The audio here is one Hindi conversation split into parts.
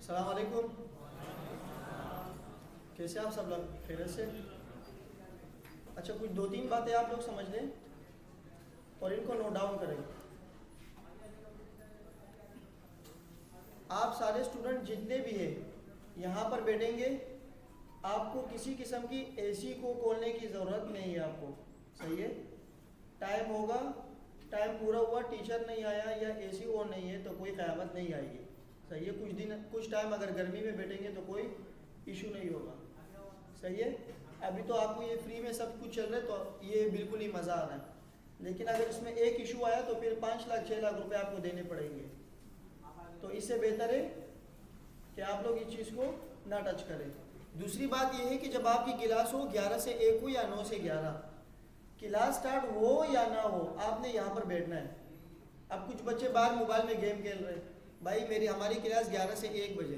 अस्सलाम वालेकुम। कैसे आप सब लोग? खैरियत से? अच्छा, कुछ दो तीन बातें आप लोग समझ लें और इनको नोट डाउन करें। आप सारे स्टूडेंट जितने भी हैं यहाँ पर बैठेंगे, आपको किसी किस्म की एसी को खोलने की ज़रूरत नहीं है आपको। सही है? टाइम होगा, टाइम पूरा हुआ, टीचर नहीं आया या एसी ऑन नहीं है तो कोई क़यामत नहीं आएगी। सही है? कुछ टाइम अगर गर्मी में बैठेंगे तो कोई इशू नहीं होगा। सही है? अभी तो आपको ये फ्री में सब कुछ चल रहा है तो ये बिल्कुल ही मज़ा आ रहा है, लेकिन अगर इसमें एक इशू आया तो फिर 5 लाख 6 लाख रुपए आपको देने पड़ेंगे। तो इससे बेहतर है कि आप लोग इस चीज़ को ना टच करें। दूसरी बात यह है कि जब आपकी क्लास हो 11 से 1 हो या 9 से 11, क्लास स्टार्ट हो या ना हो, आपने यहाँ पर बैठना है। अब कुछ बच्चे बाहर मोबाइल में गेम खेल रहे हैं, भाई हमारी क्लास 11 से 1 बजे,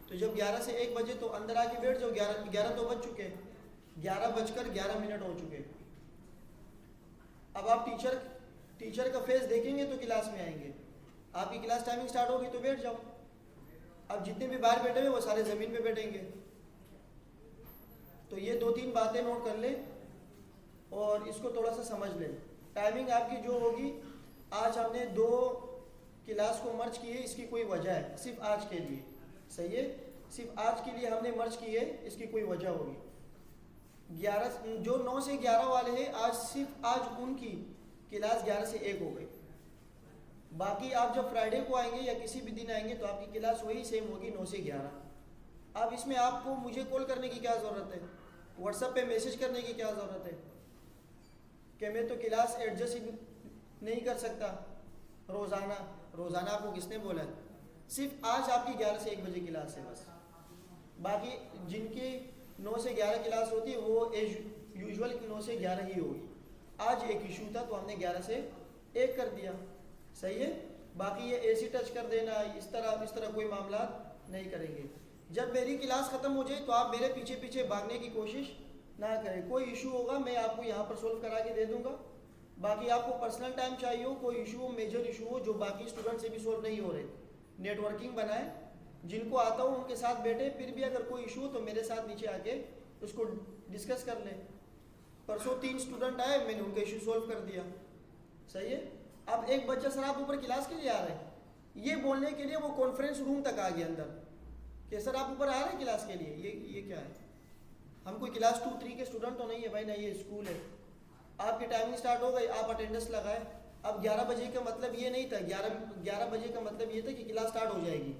तो जब 11 से 1 बजे तो अंदर आके बैठ जाओ। 11 तो बज चुके, 11 हो चुके। अब आप टीचर का फेस देखेंगे तो क्लास में आएंगे। आपकी क्लास टाइमिंग स्टार्ट होगी तो बैठ जाओ। अब जितने भी बाहर बैठे हुए वो सारे ज़मीन पे बैठेंगे। तो ये दो तीन बातें नोट कर ले और इसको थोड़ा सा समझ ले। टाइमिंग आपकी जो होगी, आज हमने 2 क्लास को मर्ज की है, इसकी कोई वजह है, सिर्फ आज के लिए। सही है? सिर्फ आज के लिए हमने मर्ज की है, इसकी कोई वजह होगी। 11 जो 9 से 11 वाले हैं, आज उनकी क्लास 11 से 1 हो गई। बाकी आप जब फ्राइडे को आएंगे या किसी भी दिन आएंगे तो आपकी क्लास वही सेम होगी 9 से 11। अब इसमें आपको मुझे कॉल करने की क्या ज़रूरत है, व्हाट्सएप पे मैसेज करने की क्या ज़रूरत है कि मैं तो क्लास एडजस्ट ही नहीं कर सकता रोज़ाना आपको किसने बोला है? सिर्फ आज आपकी 11 से 1 बजे क्लास है बस। बाकी जिनकी 9 से 11 क्लास होती है वो एज यूजुअल 9 से 11 ही होगी। आज एक इशू था तो हमने 11 से 1 कर दिया। सही है? बाकी ये एसी टच कर देना, इस तरह कोई मामला नहीं करेंगे। जब मेरी क्लास ख़त्म हो जाए तो आप मेरे पीछे पीछे भागने की कोशिश ना करें। कोई इशू होगा मैं आपको यहाँ पर सोल्व करा के दे दूँगा। बाकी आपको पर्सनल टाइम चाहिए हो, कोई इशू हो, मेजर इशू हो जो बाकी स्टूडेंट से भी सोल्व नहीं हो रहे, नेटवर्किंग बनाए, जिनको आता हो उनके साथ बैठे, फिर भी अगर कोई इशू हो तो मेरे साथ नीचे आके उसको डिस्कस कर लें। परसों 3 स्टूडेंट आए, मैंने उनका इशू सोल्व कर दिया। सही है? अब एक बच्चा सर आप ऊपर क्लास के लिए आ रहे हैं, ये बोलने के लिए वो कॉन्फ्रेंस रूम तक आ गया अंदर कि सर आप ऊपर आ रहे हैं क्लास के लिए। ये क्या है? हम कोई क्लास 2-3 के स्टूडेंट तो नहीं है भाई ना, ये स्कूल है। आपकी टाइमिंग स्टार्ट हो गई, आप अटेंडेंस लगाए। अब 11 बजे का मतलब ये नहीं था, 11 बजे का मतलब ये था कि क्लास स्टार्ट हो जाएगी।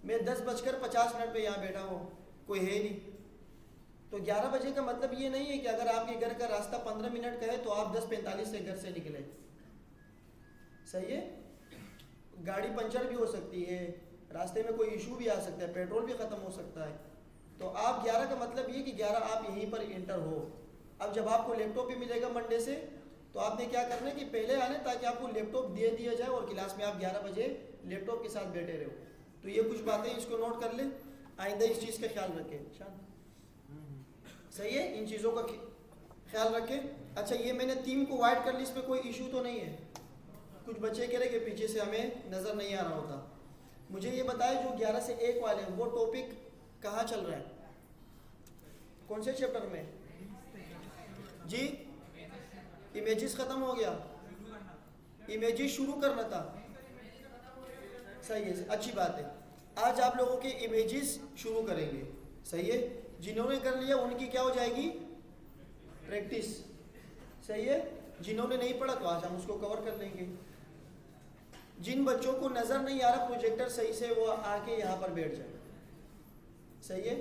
मैं 10:50 पे यहाँ बैठा हूँ, कोई है नहीं। तो 11 बजे का मतलब ये नहीं है कि अगर आपके घर का रास्ता 15 मिनट का है तो आप 10:45 से घर से निकले। सही है? गाड़ी पंचर भी हो सकती है, रास्ते में कोई इशू भी आ सकता है, पेट्रोल भी ख़त्म हो सकता है। तो आप 11 का मतलब ये कि 11 आप यहीं पर इंटर हो। अब जब आपको लैपटॉप भी मिलेगा मंडे से तो आपने क्या करना है कि पहले आने, ताकि आपको लैपटॉप दे दिया जाए और क्लास में आप 11 बजे लैपटॉप के साथ बैठे रहो। तो ये कुछ बातें इसको नोट कर ले, आइंदा इस चीज़ का ख्याल रखें। सही है? इन चीज़ों का ख्याल रखें। अच्छा, ये मैंने 3 को वाइड कर ली, इस पर कोई इशू तो नहीं है? कुछ बच्चे कह रहे कि पीछे से हमें नज़र नहीं आ रहा होता। मुझे ये बताए जो 11 से 1 वाले वो टॉपिक कहाँ चल रहा है, कौन से चैप्टर में? जी, इमेजेस ख़त्म हो गया, इमेजेस शुरू करना था। सही है, अच्छी बात है। आज आप लोगों के इमेजेस शुरू करेंगे। सही है? जिन्होंने कर लिया उनकी क्या हो जाएगी? प्रैक्टिस। सही है? जिन्होंने नहीं पढ़ा तो आज हम उसको कवर कर लेंगे। जिन बच्चों को नज़र नहीं आ रहा प्रोजेक्टर सही से, वो आके यहाँ पर बैठ जाए। सही है?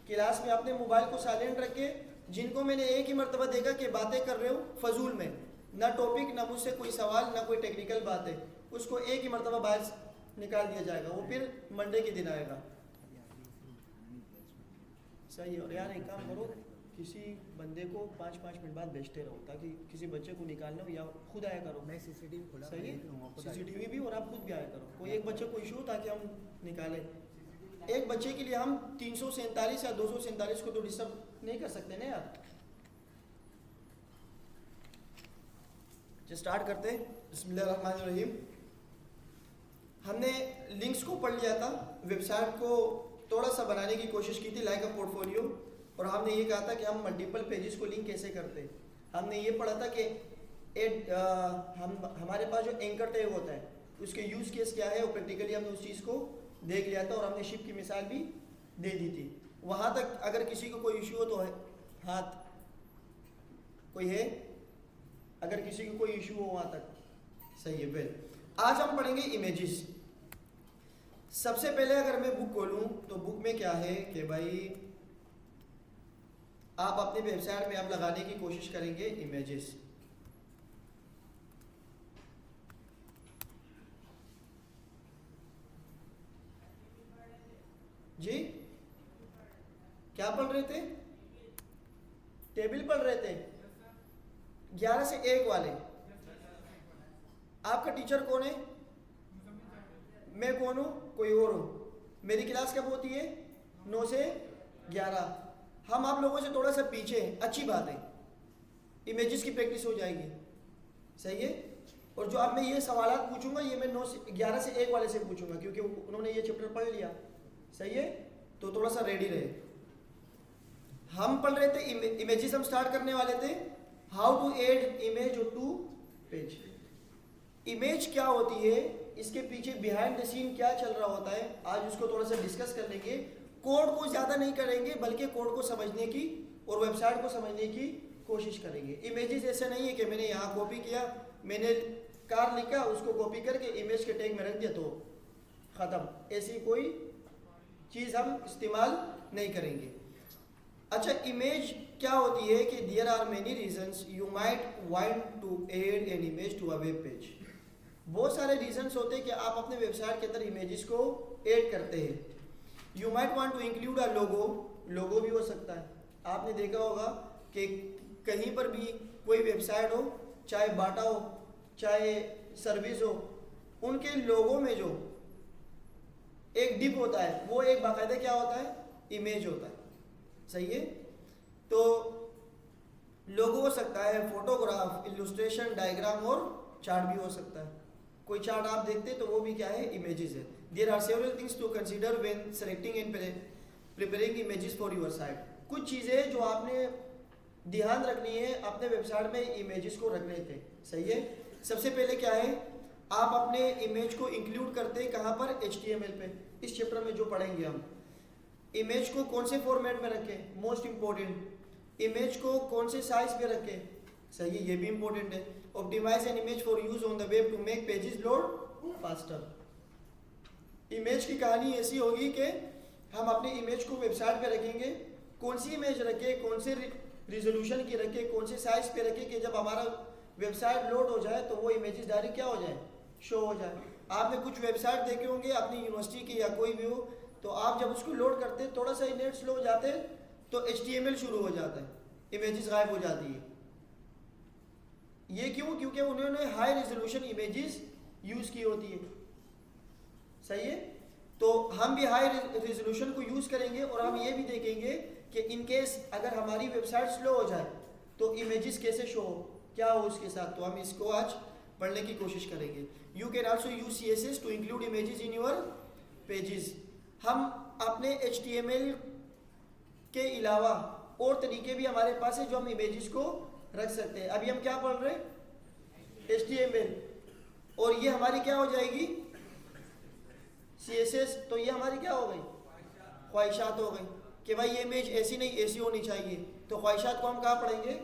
क्लास में अपने मोबाइल को साइलेंट रखे। जिनको मैंने एक ही मरतबा देखा कि बातें कर रहे हो फजूल में, ना टॉपिक, ना मुझसे कोई सवाल, ना कोई टेक्निकल बात है, उसको एक ही मरतबा बाहर निकाल दिया जाएगा, वो फिर मंडे के दिन आएगा। सही है? और यार एक काम करो, किसी बंदे को 5-5 मिनट बाद भेजते रहो ताकि किसी बच्चे को निकालना हो, या खुद आया करो। मैं सीसीटीवी खोला। सही है? सीसीटीवी भी, और आप खुद भी आया करो। कोई एक बच्चे को इशू हो ताकि हम निकालें। एक बच्चे के लिए हम 347 या 247 को तो डिस्टर्ब नहीं कर सकते ना यार। स्टार्ट करते हैं। बिस्मिल्लाहिर्रहमानिर्रहीम। हमने लिंक्स को पढ़ लिया था, वेबसाइट को थोड़ा सा बनाने की कोशिश की थी लाइक अ पोर्टफोलियो, और हमने ये कहा था कि हम मल्टीपल पेजेस को लिंक कैसे करते हैं। हमने ये पढ़ा था कि हमारे पास जो एंकर टैग होता है उसके यूज़ केस क्या है, और प्रैक्टिकली हमने उस चीज़ को देख लिया था, और हमने शिप की मिसाल भी दे दी थी। वहाँ तक अगर किसी को कोई इशू हो तो है हाथ, कोई है? अगर किसी को कोई इशू हो वहाँ तक, सही है। वेल, आज हम पढ़ेंगे इमेजेस। सबसे पहले अगर मैं बुक खोलूँ तो बुक में क्या है कि भाई आप अपने वेबसाइट में आप लगाने की कोशिश करेंगे इमेजेस। जी क्या पढ़ रहे थे? टेबल पढ़ रहे थे 11 से 1 वाले। आपका टीचर कौन है? मैं कौन हूँ? कोई और हूँ। मेरी क्लास कब होती है? 9 से 11। हम आप लोगों से थोड़ा सा पीछे हैं, अच्छी बात है, इमेजेस की प्रैक्टिस हो जाएगी, सही है। और जो अब मैं ये सवाल पूछूंगा ये मैं 11 से 1 वाले से पूछूंगा, क्योंकि उन्होंने ये चैप्टर पढ़ लिया, सही है। तो थोड़ा सा रेडी रहे। हम पढ़ रहे थे इमेजेस, हम स्टार्ट करने वाले थे how to add image to page. Image क्या होती है, इसके पीछे बिहाइंड द सीन क्या चल रहा होता है, आज उसको थोड़ा सा डिस्कस कर लेंगे। कोड को ज़्यादा नहीं करेंगे, बल्कि कोड को समझने की और वेबसाइट को समझने की कोशिश करेंगे। इमेजेस ऐसे नहीं है कि मैंने यहाँ कॉपी किया, मैंने कार लिखा, उसको कॉपी करके इमेज के टैग में रख दिया तो ख़त्म। ऐसी कोई चीज़ हम इस्तेमाल नहीं करेंगे। अच्छा, इमेज क्या होती है कि there are many reasons you might want to add an image to a web page. बहुत सारे रीजंस होते हैं कि आप अपने वेबसाइट के अंदर इमेजेस को ऐड करते हैं। You might want to include a logo, logo भी हो सकता है। आपने देखा होगा कि कहीं पर भी कोई वेबसाइट हो, चाहे बाटा हो चाहे सर्विस हो, उनके लोगो में जो एक डिप होता है वो एक बाकायदा क्या होता है? इमेज होता है, सही है। तो लोगो हो सकता है, फोटोग्राफ, इलस्ट्रेशन, डायग्राम और चार्ट भी हो सकता है। कोई चार्ट आप देखते हैं तो वो भी क्या है? इमेजेस है। There are several things to consider when selecting and preparing images for your site. कुछ चीज़ें जो आपने ध्यान रखनी है अपने वेबसाइट में इमेजेस को रखने थे, सही है। सबसे पहले क्या है, आप अपने इमेज को इंक्लूड करते हैं कहाँ पर? HTML पे। इस चैप्टर में जो पढ़ेंगे हम, इमेज को कौन से फॉर्मेट में रखें, मोस्ट इंपॉर्टेंट। इमेज को कौन से साइज पे रखें, सही है, ये भी इंपॉर्टेंट है। Optimize an image for use on the web to make pages load faster. Image की कहानी ऐसी होगी कि हम अपनी इमेज को वेबसाइट पे रखेंगे, कौन सी इमेज रखें, कौन से रिजोल्यूशन की रखें, कौन से साइज पे रखें कि जब हमारा वेबसाइट लोड हो जाए तो वो इमेजेस डायरेक्ट क्या हो जाए? शो हो जाए। आपने कुछ वेबसाइट देखे होंगे अपनी यूनिवर्सिटी की या कोई भी हो, तो आप जब उसको लोड करते हैं थोड़ा सा नेट स्लो हो जाते हैं तो HTML शुरू हो जाता है, इमेजेस गायब हो जाती है। ये क्यों? क्योंकि उन्होंने हाई रेजोल्यूशन इमेजेस यूज की होती है, सही है। तो हम भी हाई रेजोल्यूशन को यूज करेंगे, और हम ये भी देखेंगे कि इन केस अगर हमारी वेबसाइट स्लो हो जाए तो इमेजेस कैसे शो हो, क्या हो उसके साथ। तो हम इसको आज पढ़ने की कोशिश करेंगे। You can also use CSS to include images in your pages. हम अपने HTML के अलावा और तरीके भी हमारे पास है जो हम इमेजेस को रख सकते हैं। अभी हम क्या पढ़ रहे हैं? HTML, और ये हमारी क्या हो जाएगी? CSS। तो ये हमारी क्या हो गई? ख्वाहिशात हो गई कि भाई ये इमेज ऐसी नहीं ऐसी होनी चाहिए। तो ख्वाहिशात को हम कहाँ पढ़ेंगे?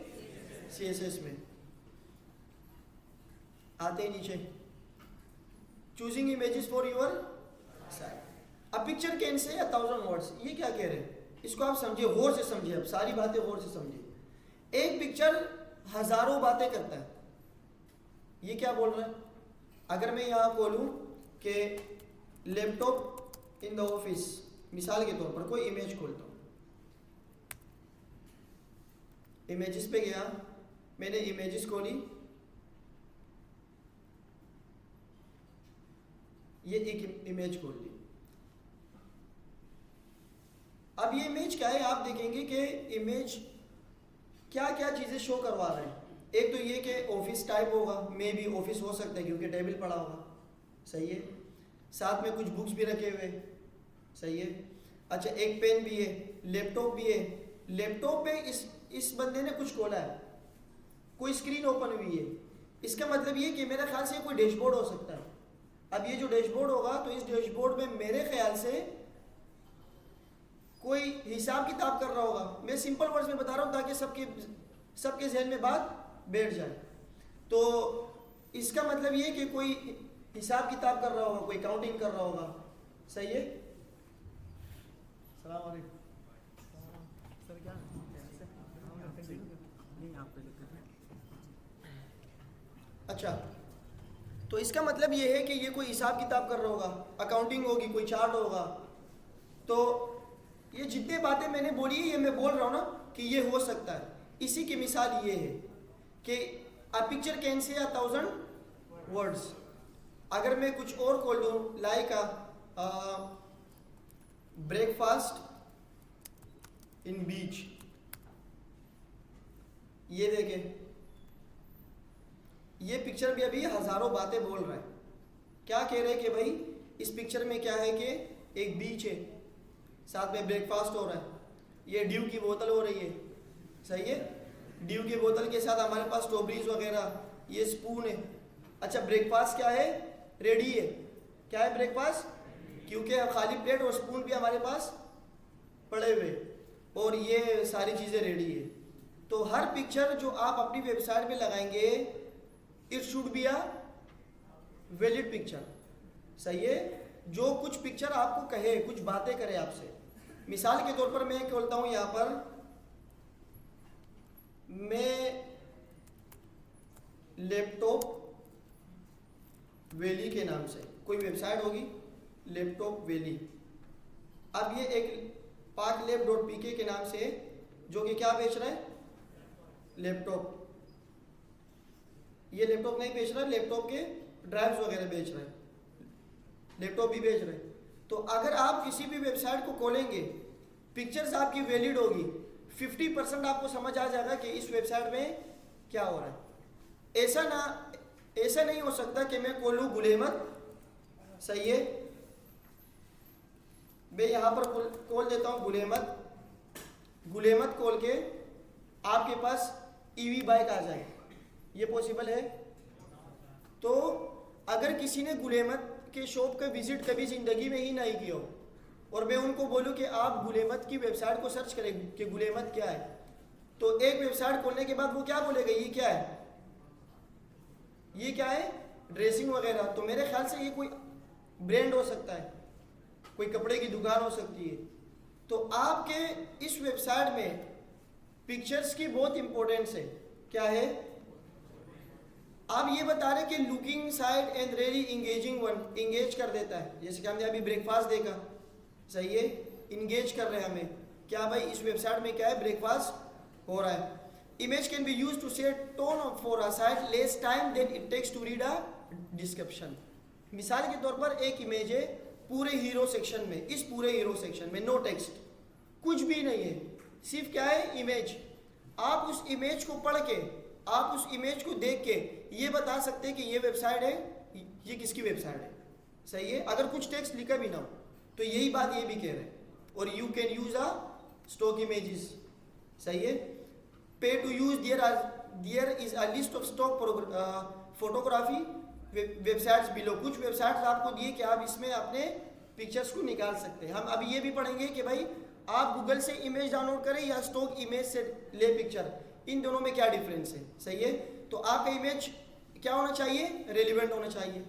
CSS में। आते ही नीचे choosing images for your site. A picture can say 1000 words. ये क्या कह रहे हैं? इसको आप समझिए, गौर से समझिए, अब सारी बातें गौर से समझिए। एक पिक्चर हजारों बातें करता है। ये क्या बोल रहा है? अगर मैं यहाँ बोलूँ कि लैपटॉप इन द ऑफिस, मिसाल के तौर पर कोई इमेज खोलता हूँ, इमेजेस पे गया, मैंने इमेजेस खोली, ये एक इमेज खोल ली। अब ये इमेज क्या है? आप देखेंगे कि इमेज क्या क्या चीज़ें शो करवा रहे हैं। एक तो ये कि ऑफिस टाइप होगा, मे भी ऑफिस हो सकता है क्योंकि टेबल पड़ा होगा, सही है। साथ में कुछ बुक्स भी रखे हुए, सही है। अच्छा, एक पेन भी है, लैपटॉप भी है। लैपटॉप पे इस बंदे ने कुछ खोला है, कोई स्क्रीन ओपन हुई है, इसका मतलब ये कि मेरे ख्याल से कोई डैशबोर्ड हो सकता है। अब ये जो डैशबोर्ड होगा तो इस डैशबोर्ड में मेरे ख्याल से कोई हिसाब किताब कर रहा होगा। मैं सिंपल वर्ड्स में बता रहा हूँ ताकि सबके जहन में बात बैठ जाए। तो इसका मतलब ये कि कोई हिसाब किताब कर रहा होगा, कोई काउंटिंग कर रहा होगा, सही है। सलाम वालेकुम सर, क्या अच्छा, तो इसका मतलब ये है कि ये कोई हिसाब किताब कर रहा होगा, अकाउंटिंग होगी, कोई चार्ट होगा। तो ये जितने बातें मैंने बोली है, ये मैं बोल रहा हूँ ना कि ये हो सकता है। इसी की मिसाल ये है कि a picture can say 1000 words. अगर मैं कुछ और खोल दूँ, लाइक ब्रेकफास्ट इन बीच, ये देखें, ये पिक्चर भी अभी हजारों बातें बोल रहा है। क्या कह रहे हैं कि भाई इस पिक्चर में क्या है कि एक बीच है, साथ में ब्रेकफास्ट हो रहा है, ये ड्यू की बोतल हो रही है, सही है। ड्यू की बोतल के साथ हमारे पास स्ट्रॉबेरीज वगैरह, ये स्पून है। अच्छा, ब्रेकफास्ट क्या है? रेडी है। क्या है ब्रेकफास्ट? क्योंकि खाली प्लेट और स्पून भी हमारे पास पड़े हुए और ये सारी चीज़ें रेडी है। तो हर पिक्चर जो आप अपनी वेबसाइट पे लगाएंगे, it should be a valid picture, सही है। जो कुछ पिक्चर आपको कहे, कुछ बातें करे आपसे। मिसाल के तौर पर मैं बोलता हूँ यहाँ पर, मैं लैपटॉप वैली के नाम से कोई वेबसाइट होगी, लैपटॉप वैली। अब ये एक parklab.pk के नाम से, जो कि क्या बेच रहा है? लैपटॉप। ये लैपटॉप नहीं बेच रहा है, लैपटॉप के ड्राइव्स वगैरह बेच रहा है, लैपटॉप भी बेच रहे हैं। तो अगर आप किसी भी वेबसाइट को खोलेंगे, पिक्चर्स आपकी वैलिड होगी, 50% आपको समझ आ जाएगा कि इस वेबसाइट में क्या हो रहा है। ऐसा नहीं हो सकता कि मैं खोलूँ गुलेमत, सही है, मैं यहाँ पर खोल देता हूँ गुलेमत खोल के आपके पास ईवी बाइक आ जाए, ये पॉसिबल है? तो अगर किसी ने गुलेमत के शॉप का विजिट कभी ज़िंदगी में ही नहीं किया हो और मैं उनको बोलूँ कि आप गुलेमत की वेबसाइट को सर्च करें कि गुलेमत क्या है, तो एक वेबसाइट खोलने के बाद वो क्या बोलेगा? ये क्या है? ये क्या है? ड्रेसिंग वगैरह। तो मेरे ख्याल से ये कोई ब्रांड हो सकता है, कोई कपड़े की दुकान हो सकती है। तो आपके इस वेबसाइट में पिक्चर्स की बहुत इंपॉर्टेंस है। क्या है? आप ये बता रहे कि looking site and really engaging one, engage कर देता है। जैसे कि हमने अभी ब्रेकफास्ट देखा, सही है, इंगेज कर रहे हैं हमें। क्या भाई इस वेबसाइट में क्या है? ब्रेकफास्ट हो रहा है। Image can be use to set tone for a site less time than it takes to read a description. मिसाल के तौर पर एक इमेज है पूरे हीरो सेक्शन में, इस पूरे हीरो सेक्शन में नो टेक्स्ट, कुछ भी नहीं है, सिर्फ क्या है? इमेज। आप उस इमेज को पढ़ के, आप उस इमेज को देख के ये बता सकते हैं कि ये वेबसाइट है, ये किसकी वेबसाइट है, सही है। अगर कुछ टेक्स्ट लिखा भी ना हो तो यही बात ये भी कह रहे हैं। और you can use a stock images, सही है। Pay to use there is a list of stock photography websites below. कुछ वेबसाइट्स आपको दिए कि आप इसमें अपने पिक्चर्स को निकाल सकते हैं। हम अभी ये भी पढ़ेंगे कि भाई आप गूगल से इमेज डाउनलोड करें या स्टॉक इमेज से ले पिक्चर, इन दोनों में क्या डिफरेंस है, सही है। तो आपका इमेज क्या होना चाहिए? रेलिवेंट होना चाहिए,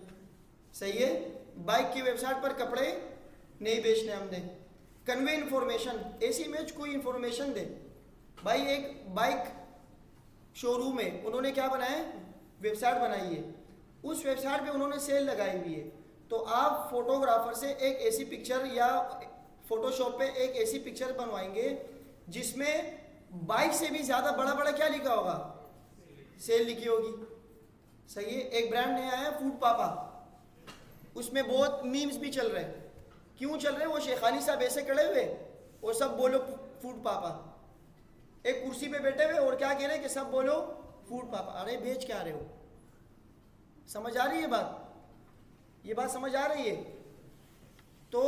सही है। बाइक की वेबसाइट पर कपड़े नहीं बेचने हमने। कन्वे इंफॉर्मेशन, ऐसी इमेज कोई इंफॉर्मेशन दे। भाई एक बाइक शोरूम है, उन्होंने क्या बनाया है? वेबसाइट बनाई है, उस वेबसाइट पे उन्होंने सेल लगाई हुई है। तो आप फोटोग्राफर से एक ऐसी पिक्चर या फोटोशॉप पे एक ऐसी पिक्चर बनवाएंगे जिसमें बाइक से भी ज़्यादा बड़ा बड़ा क्या लिखा होगा? सेल लिखी होगी, सही है। एक ब्रांड नया आया फूड पापा, उसमें बहुत मीम्स भी चल रहे हैं। क्यों चल रहे हैं? वो शेखानी साहब ऐसे खड़े हुए और सब बोलो फूड पापा, एक कुर्सी पे बैठे हुए और क्या कह रहे हैं कि सब बोलो फूड पापा। अरे बेच क्या रहे हो? समझ आ रही है बात? ये बात समझ आ रही है? तो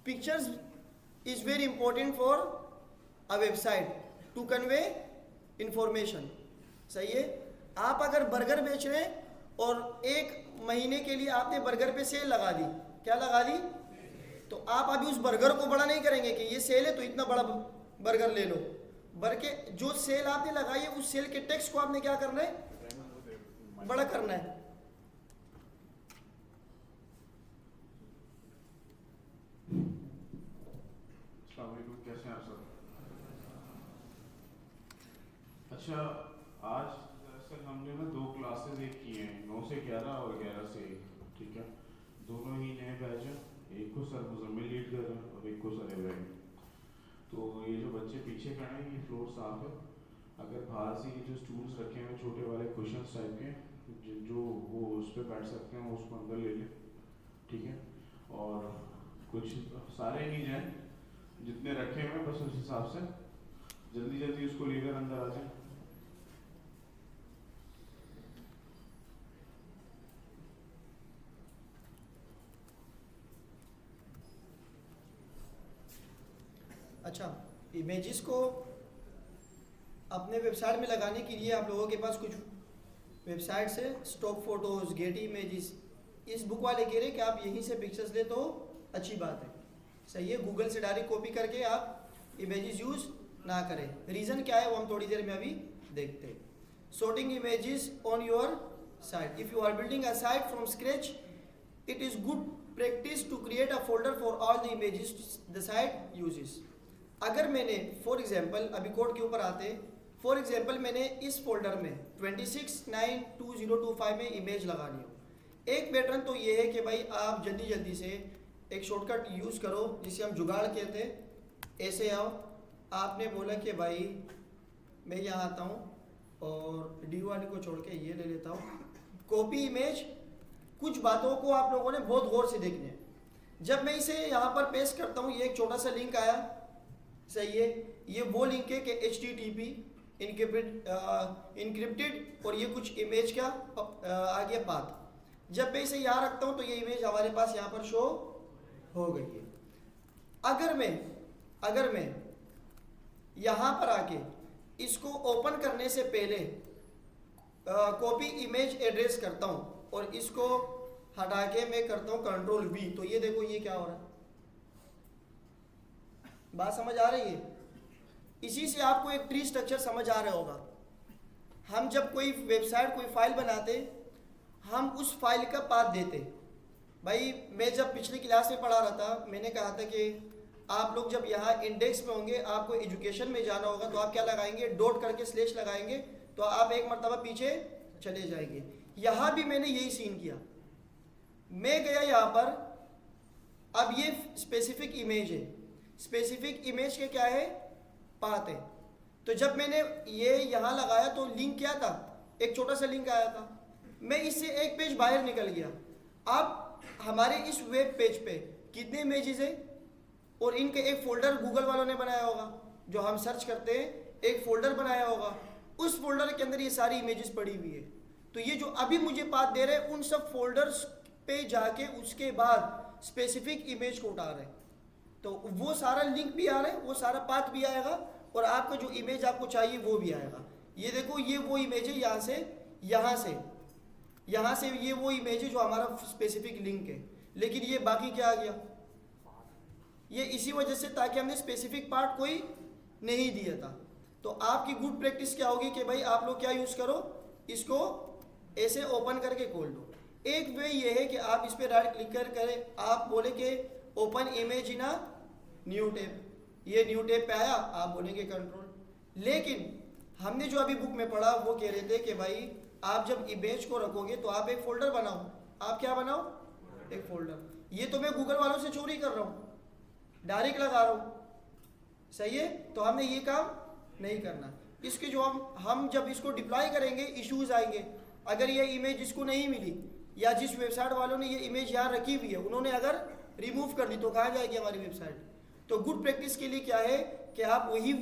pictures is very important for a website to convey information. सही है। आप अगर बर्गर बेच रहे हैं और एक महीने के लिए आपने बर्गर पे सेल लगा दी, क्या लगा दी, तो आप अभी उस बर्गर को बड़ा नहीं करेंगे कि ये सेल है तो इतना बड़ा बर्गर ले लो, बल्कि जो सेल आपने लगाई है उस सेल के टेक्स्ट को आपने क्या करना है, बड़ा करना है। कैसे हैं आप सब? अच्छा, आज दरअसल हमने ना 2 क्लासेज एक की हैं, 9 से 11 और 11 से 1, ठीक है। दोनों ही नए बैच हैं, एक को सर मुजम्मिल लीड कर रहे हैं और एक को सर इब्राहिम। तो ये जो बच्चे पीछे खड़े हैं ये फ्लोर साफ है, अगर बाहर से ये जो स्टूल्स रखे हैं छोटे वाले क्वेश्चन टाइप के जो वो उस पर बैठ सकते हैं उसको अंदर ले लें, ठीक है। और कुछ सारे नहीं जाए, जितने रखे हुए बस उस हिसाब से जल्दी जल्दी उसको लेकर अंदर आ जाए। अच्छा, इमेजेस को अपने वेबसाइट में लगाने के लिए आप लोगों के पास कुछ वेबसाइट से स्टॉक फोटोज, गेटी इमेजेस, इस बुक वाले कह रहे कि आप यहीं से पिक्चर्स ले तो अच्छी बात है। सही है, गूगल से डायरेक्ट कॉपी करके आप इमेजेस यूज़ ना करें। रीज़न क्या है वो हम थोड़ी देर में अभी देखते हैं। sorting images on your site. If you are building a site from scratch, it is good practice to create a folder for all the images the site uses. अगर मैंने फॉर एग्जाम्पल अभी कोड के ऊपर आते, फॉर एग्जाम्पल मैंने इस फोल्डर में 26/9/2025 में इमेज लगा ली हो, एक पैटर्न तो ये है कि भाई आप जल्दी जल्दी से एक शॉर्टकट यूज़ करो जिसे हम जुगाड़ कहते हैं। ऐसे आओ, आपने बोला कि भाई मैं यहाँ आता हूँ और डी वाले को छोड़ के ये ले लेता हूँ, कॉपी इमेज। कुछ बातों को आप लोगों ने बहुत गौर से देखने हैं। जब मैं इसे यहाँ पर पेस्ट करता हूँ, ये एक छोटा सा लिंक आया, सही है, ये वो लिंक है कि HTTP इनक्रिप्टेड और ये कुछ इमेज का आ गया पाथ। जब मैं इसे यहाँ रखता हूँ तो ये इमेज हमारे पास यहाँ पर शो हो गई है। अगर मैं यहाँ पर आके इसको ओपन करने से पहले कॉपी इमेज एड्रेस करता हूँ और इसको हटा के मैं करता हूँ Ctrl+V, तो ये देखो ये क्या हो रहा है। बात समझ आ रही है? इसी से आपको एक ट्री स्ट्रक्चर समझ आ रहा होगा। हम जब कोई वेबसाइट, कोई फाइल बनाते, हम उस फाइल का पाथ देते। भाई मैं जब पिछली क्लास में पढ़ा रहा था, मैंने कहा था कि आप लोग जब यहाँ इंडेक्स में होंगे, आपको एजुकेशन में जाना होगा, तो आप क्या लगाएंगे, डॉट करके स्लैश लगाएंगे, तो आप एक मरतबा पीछे चले जाएंगे। यहाँ भी मैंने यही सीन किया। मैं गया यहाँ पर, अब ये स्पेसिफिक इमेज है, स्पेसिफिक इमेज के क्या है, पाथ है। तो जब मैंने ये यहाँ लगाया तो लिंक क्या था, एक छोटा सा लिंक आया था। मैं इससे एक पेज बाहर निकल गया। अब हमारे इस वेब पेज पे कितने इमेजेस है और इनके एक फोल्डर गूगल वालों ने बनाया होगा, जो हम सर्च करते हैं एक फोल्डर बनाया होगा, उस फोल्डर के अंदर ये सारी इमेजेस पड़ी हुई है। तो ये जो अभी मुझे पाथ दे रहे हैं, उन सब फोल्डर्स पे जाके उसके बाद स्पेसिफिक इमेज को उठा रहे हैं, तो वो सारा लिंक भी आ रहा है, वो सारा पाथ भी आएगा और आपको जो इमेज आपको चाहिए वो भी आएगा। ये देखो, ये वो इमेज है, यहाँ से ये वो इमेज है जो हमारा स्पेसिफिक लिंक है। लेकिन ये बाकी क्या आ गया, ये इसी वजह से ताकि हमने स्पेसिफिक पार्ट कोई नहीं दिया था। तो आपकी गुड प्रैक्टिस क्या होगी कि भाई आप लोग क्या यूज़ करो, इसको ऐसे ओपन करके खोल दो। एक वे ये है कि आप इस पर राइट क्लिक करें, आप बोले कि open image in a new tab, ये न्यू टैब पे आया, आप बोलेंगे कंट्रोल। लेकिन हमने जो अभी बुक में पढ़ा वो कह रहे थे कि भाई आप जब इमेज को रखोगे तो आप एक फोल्डर बनाओ। आप क्या बनाओ, एक फोल्डर। ये तो मैं गूगल वालों से चोरी कर रहा हूँ, डायरेक्ट लगा रहा हूँ, सही है। तो हमने ये काम नहीं करना। इसके जो हम जब इसको डिप्लॉय करेंगे इश्यूज आएंगे। अगर ये इमेज इसको नहीं मिली, या जिस वेबसाइट वालों ने ये इमेज यहाँ रखी हुई है उन्होंने अगर रिमूव कर दी तो कहाँ जाएगी हमारी वेबसाइट। तो गुड प्रैक्टिस के लिए क्या है कि आप वही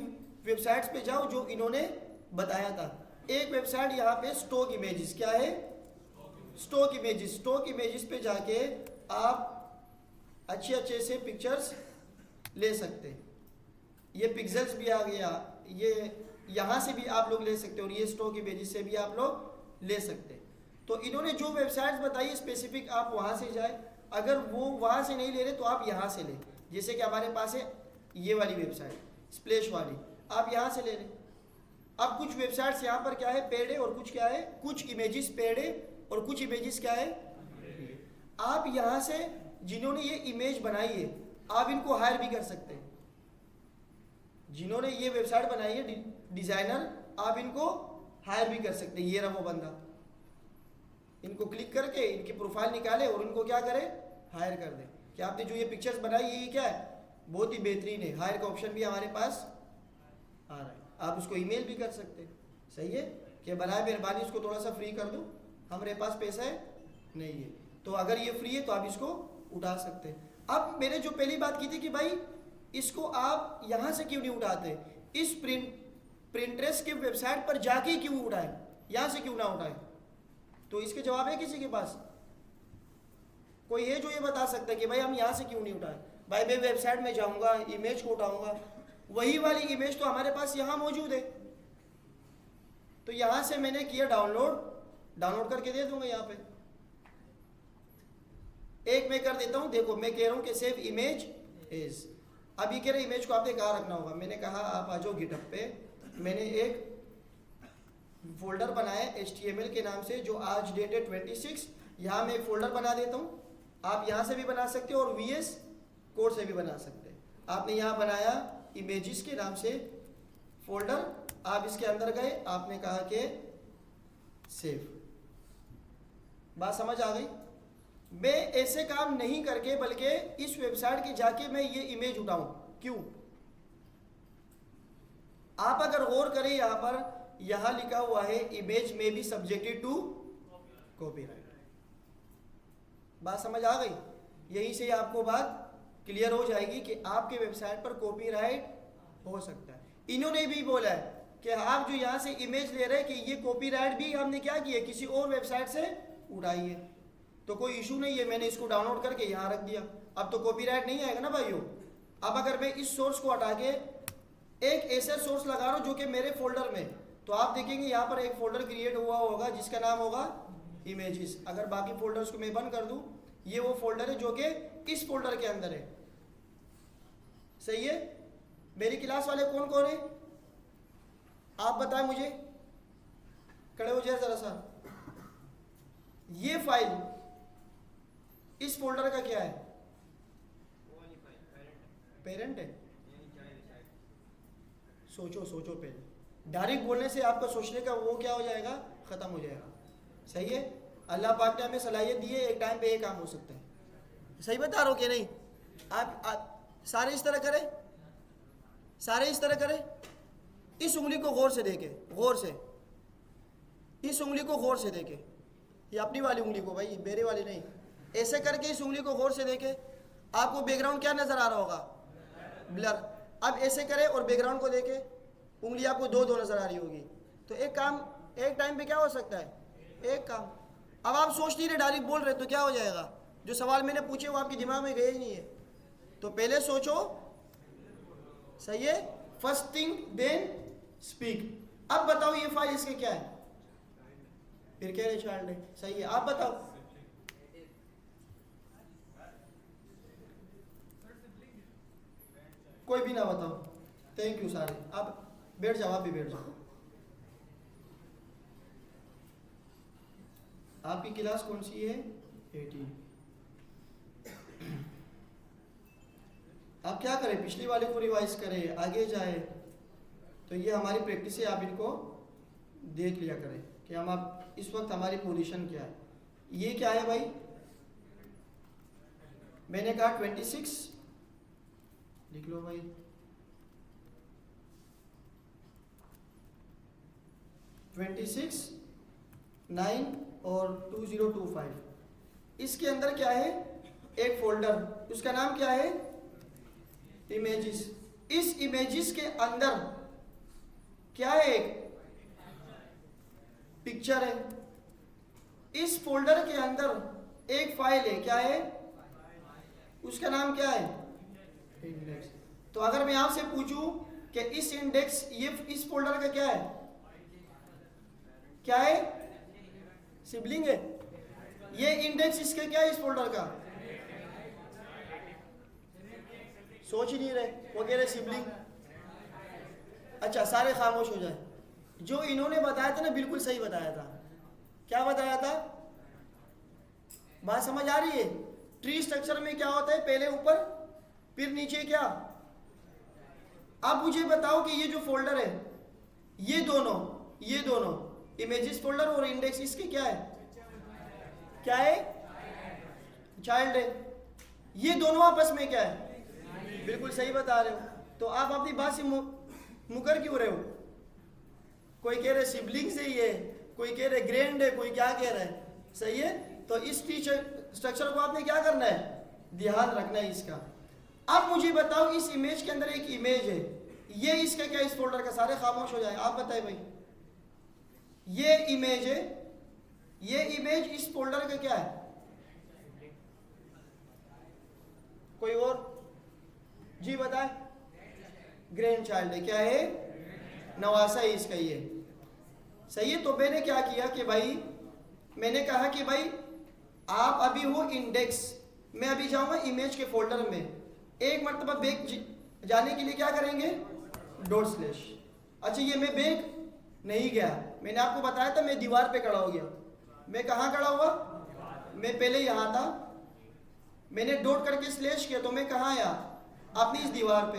वेबसाइट्स पे जाओ जो इन्होंने बताया था। एक वेबसाइट यहाँ पे स्टॉक इमेजेस, क्या है, स्टॉक इमेजेस पे जाके आप अच्छे अच्छे से पिक्चर्स ले सकते हैं। ये पिक्सेल्स भी आ गया, ये यहाँ से भी आप लोग ले सकते हो और ये स्टॉक इमेजेस से भी आप लोग ले सकते हैं। तो इन्होंने जो वेबसाइट्स बताई स्पेसिफिक, आप वहाँ से जाए, अगर वो वहाँ से नहीं ले रहे तो आप यहाँ से लें। जैसे कि हमारे पास है ये वाली वेबसाइट स्प्लैश वाली, आप यहाँ से ले लें। अब कुछ वेबसाइट्स यहाँ पर क्या है, पेड है, और कुछ क्या है, कुछ इमेजेस पेड है और कुछ इमेजेस क्या है। आप यहाँ से जिन्होंने ये इमेज बनाई है आप इनको हायर भी कर सकते हैं। जिन्होंने ये वेबसाइट बनाई है डिजाइनर, आप इनको हायर भी कर सकते हैं। ये रहा वो बंदा, इनको क्लिक करके इनकी प्रोफाइल निकाले और इनको क्या करे, हायर कर दे कि आपने जो ये पिक्चर्स बनाई ये क्या है, बहुत ही बेहतरीन है। हायर का ऑप्शन भी हमारे पास आ रहा है, आप उसको ईमेल भी कर सकते हैं। सही है कि बनाए मेहरबानी इसको थोड़ा सा फ्री कर दो, हमारे पास पैसा है नहीं है, तो अगर ये फ्री है तो आप इसको उठा सकते हैं। अब मैंने जो पहली बात की थी कि भाई इसको आप यहाँ से क्यों नहीं उठाते, इस प्रिंटरेस्ट की वेबसाइट पर जाके क्यों उठाएं, यहाँ से क्यों ना उठाएं, तो इसके जवाब है किसी के पास? कोई है जो ये बता सकता है कि भाई हम यहाँ से क्यों नहीं उठाएं? भाई मैं वेबसाइट में जाऊँगा, इमेज को उठाऊँगा, वही वाली इमेज तो हमारे पास यहाँ मौजूद है, तो यहाँ से मैंने किया डाउनलोड करके दे दूंगा। यहाँ पे एक मैं कर देता हूँ, देखो मैं कह रहा हूँ कि सेव इमेज एज। अब ये कह रहे इमेज को आपने कहाँ रखना होगा, मैंने कहा आप आ जाओ गिटहब पे, मैंने एक फोल्डर बनाया HTML के नाम से जो आज डेट है 26। यहाँ मैं एक फोल्डर बना देता हूँ, आप यहाँ से भी बना सकते हो और VS कोड से भी बना सकते हैं। आपने यहाँ बनाया इमेजेस के नाम से फोल्डर, आप इसके अंदर गए, आपने कहा कि सेव। बात समझ आ गई? मैं ऐसे काम नहीं करके बल्कि इस वेबसाइट के जाके मैं ये इमेज उठाऊं, क्यों? आप अगर गौर करें यहाँ पर, यहाँ लिखा हुआ है इमेज में बी सब्जेक्टेड टू कॉपीराइट। बात समझ आ गई? यहीं से आपको बात क्लियर हो जाएगी कि आपके वेबसाइट पर कॉपीराइट हो सकता है। इन्होंने भी बोला है कि आप जो यहाँ से इमेज ले रहे हैं कि ये कॉपीराइट भी हमने क्या किया, किसी और वेबसाइट से उठाई है, तो कोई इशू नहीं है, मैंने इसको डाउनलोड करके यहाँ रख दिया, अब तो कॉपीराइट नहीं आएगा ना भाइयों। अब अगर मैं इस सोर्स को हटा के एक ऐसा सोर्स लगा रहा हूँ जो कि मेरे फोल्डर में, तो आप देखेंगे यहाँ पर एक फोल्डर क्रिएट हुआ होगा जिसका नाम होगा इमेजेस। अगर बाकी फोल्डर्स को मैं बंद कर दूँ, ये वो फोल्डर है जो कि इस फोल्डर के अंदर है। सही है? मेरी क्लास वाले कौन कौन है आप बताएं मुझे, खड़े हो जाए जरा सा। ये फाइल इस फोल्डर का क्या है? पेरेंट है। सोचो पहले, डायरेक्ट बोलने से आपका सोचने का वो क्या हो जाएगा, खत्म हो जाएगा। सही है? अल्लाह पाक ने हमें सलाहियत दी है, एक टाइम पे एक काम हो सकता है। सही बता रहा हूँ कि नहीं? आप सारे इस तरह करें, सारे इस तरह करें। इस उंगली को गौर से देखे, गौर से, इस उंगली को गौर से देखे, ये अपनी वाली उंगली को भाई, मेरे वाली नहीं, ऐसे करके इस उंगली को गौर से देखे। आपको बैकग्राउंड क्या नजर आ रहा होगा? ब्लर। अब ऐसे करें और बैकग्राउंड को देखे, उंगली आपको दो नजर आ रही होगी। तो एक काम एक टाइम पे क्या हो सकता है, एक काम। अब आप सोच नहीं रहे, डायरेक्ट बोल रहे, तो क्या हो जाएगा? जो सवाल मैंने पूछे वो आपके दिमाग में गए ही नहीं है। तो पहले सोचो, सही है? First think then speak. अब बताओ ये फाइल इसके क्या है? फिर कह रहे चाइल्ड है। सही है, आप बताओ। कोई भी ना बताओ, थैंक यू सारे। अब बैठ जाओ, आप भी बैठ जाओ। आपकी क्लास कौन सी है? 18। आप क्या करें, पिछली वाले को रिवाइज करें, आगे जाए, तो ये हमारी प्रैक्टिस है। आप इनको देख लिया करें कि हम आप इस वक्त हमारी पोजीशन क्या है। ये क्या है भाई? मैंने कहा 26 लिख लो भाई। 26, 9 और 2025। इसके अंदर क्या है? एक फोल्डर, उसका नाम क्या है? इमेजेस। इस इमेजेस के अंदर क्या है? एक पिक्चर है। इस फोल्डर के अंदर एक फाइल है, क्या है? उसका नाम क्या है? इंडेक्स। तो अगर मैं आपसे पूछूं कि इस इंडेक्स, ये इस फोल्डर का क्या है? क्या है? सिबलिंग है। ये इंडेक्स इसके क्या है इस फोल्डर का? सोच ही नहीं रहे, वो कह रहे सिबलिंग। अच्छा, सारे खामोश हो जाए। जो इन्होंने बताया था ना, बिल्कुल सही बताया था। क्या बताया था? बात समझ आ रही है? ट्री स्ट्रक्चर में क्या होता है? पहले ऊपर फिर नीचे क्या? अब मुझे बताओ कि ये जो फोल्डर है, ये दोनों इमेजेस फोल्डर और इंडेक्स, इसके क्या है? क्या है? चाइल्ड है। ये दोनों आपस में क्या है? बिल्कुल सही बता रहे हो। तो आप अपनी बात से मुकर क्यों रहे हो? कोई कह रहे सिबलिंग से ही है, कोई कह रहे ग्रैंड है, कोई क्या कह रहा है। सही है। तो इस स्ट्रक्चर को आपने क्या करना है? ध्यान रखना है इसका। अब मुझे बताओ, इस इमेज के अंदर एक इमेज है, ये इसका क्या? इस फोल्डर का। सारे खामोश हो जाए, आप बताए भाई। ये इमेज है, ये इमेज इस फोल्डर का क्या है? कोई और जी बताए? ग्रैंड चाइल्ड है। क्या है? नवासा है इसका ये। सही है। तो मैंने क्या किया कि भाई, मैंने कहा कि भाई आप अभी हो इंडेक्स, मैं अभी जाऊंगा इमेज के फोल्डर में। एक मरतबा बैक जाने के लिए क्या करेंगे? Dot slash. अच्छा, ये मैं बैक नहीं गया, मैंने आपको बताया था मैं दीवार पे खड़ा हो गया। मैं कहाँ खड़ा हुआ? मैं पहले यहाँ था, मैंने डॉट करके स्लैश किया तो मैं कहाँ आया? अपनी इस दीवार पे।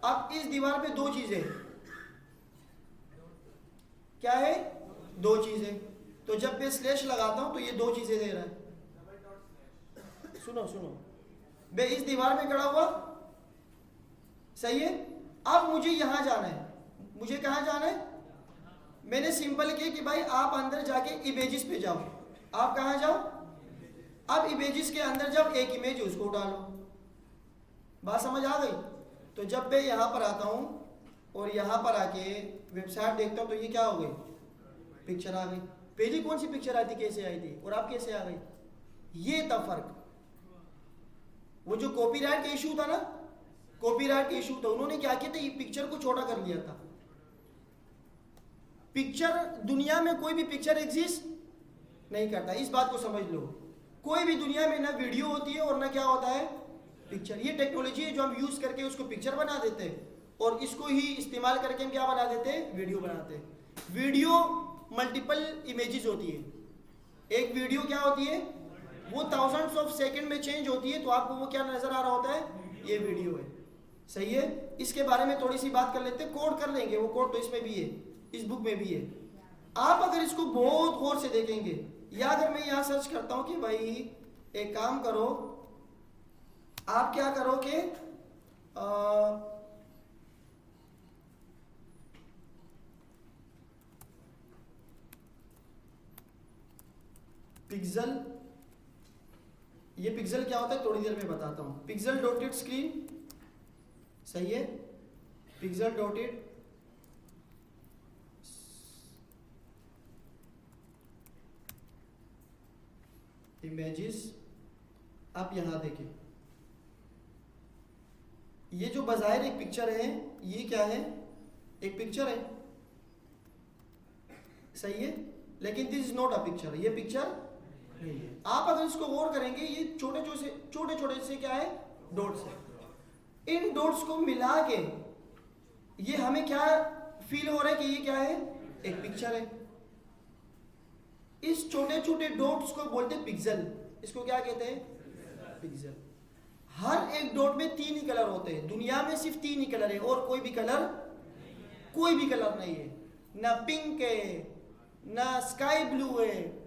अब इस दीवार पे दो चीजें, क्या है? दो चीजें। तो जब मैं स्लैश लगाता हूं तो ये दो चीजें दे रहा है। सुनो, मैं इस दीवार में खड़ा हुआ, सही है। अब मुझे यहां जाना है। मुझे कहां जाना है? मैंने सिंपल किया कि भाई आप अंदर जाके इमेजेस पे जाओ। आप कहां जाओ? अब इमेजेस के अंदर जब एक इमेज उसको डालो। बात समझ आ गई? तो जब मैं यहां पर आता हूं और यहां पर आके वेबसाइट देखता हूं तो ये क्या हो गई? पिक्चर आ गई। पहली कौन सी पिक्चर आई थी, कैसे आई थी, और अब कैसे आ गई? ये था फर्क। वो जो कॉपीराइट का इशू था ना, कॉपीराइट का इशू था, उन्होंने क्या किया था? ये पिक्चर को छोटा कर लिया था। पिक्चर, दुनिया में कोई भी पिक्चर एग्जिस्ट नहीं करता, इस बात को समझ लो। कोई भी दुनिया में ना वीडियो होती है और ना क्या होता है? पिक्चर। ये टेक्नोलॉजी है जो हम यूज करके उसको पिक्चर बना देते हैं, और इसको ही इस्तेमाल करके हम क्या बना देते हैं? वीडियो बनाते हैं। वीडियो मल्टीपल इमेजेस होती है। एक वीडियो क्या होती है? वो थाउजेंड्स ऑफ सेकंड में चेंज होती है। तो आपको वो क्या नजर आ रहा होता है? ये वीडियो है। सही है। इसके बारे में थोड़ी सी बात कर लेते हैं। कोड कर लेंगे, वो कोड तो इसमें भी है, इस बुक में भी है। आप अगर इसको बहुत गौर से देखेंगे, या अगर मैं यहाँ सर्च करता हूँ कि भाई एक काम करो, आप क्या करो कि पिक्सल, ये पिक्सल क्या होता है थोड़ी देर में बताता हूं। पिक्सल डॉटेड स्क्रीन, सही है। Pixel dotted images. आप यहां देखें, ये जो बाज़ाहिर एक पिक्चर है, ये क्या है? एक पिक्चर है, सही है। लेकिन this is not a picture, ये पिक्चर नहीं है। आप अगर इसको गौर करेंगे, ये छोटे छोटे से क्या है? डॉट्स है। इन डॉट्स को मिला के ये हमें क्या फील हो रहा है कि ये क्या है? एक पिक्चर है। इस छोटे छोटे डॉट्स को बोलते हैं पिक्सल। इसको क्या कहते हैं? पिक्सल। हर एक डॉट में 3 ही कलर होते हैं। दुनिया में सिर्फ 3 ही कलर है, और कोई भी कलर नहीं है। ना पिंक है, ना स्काई ब्लू है,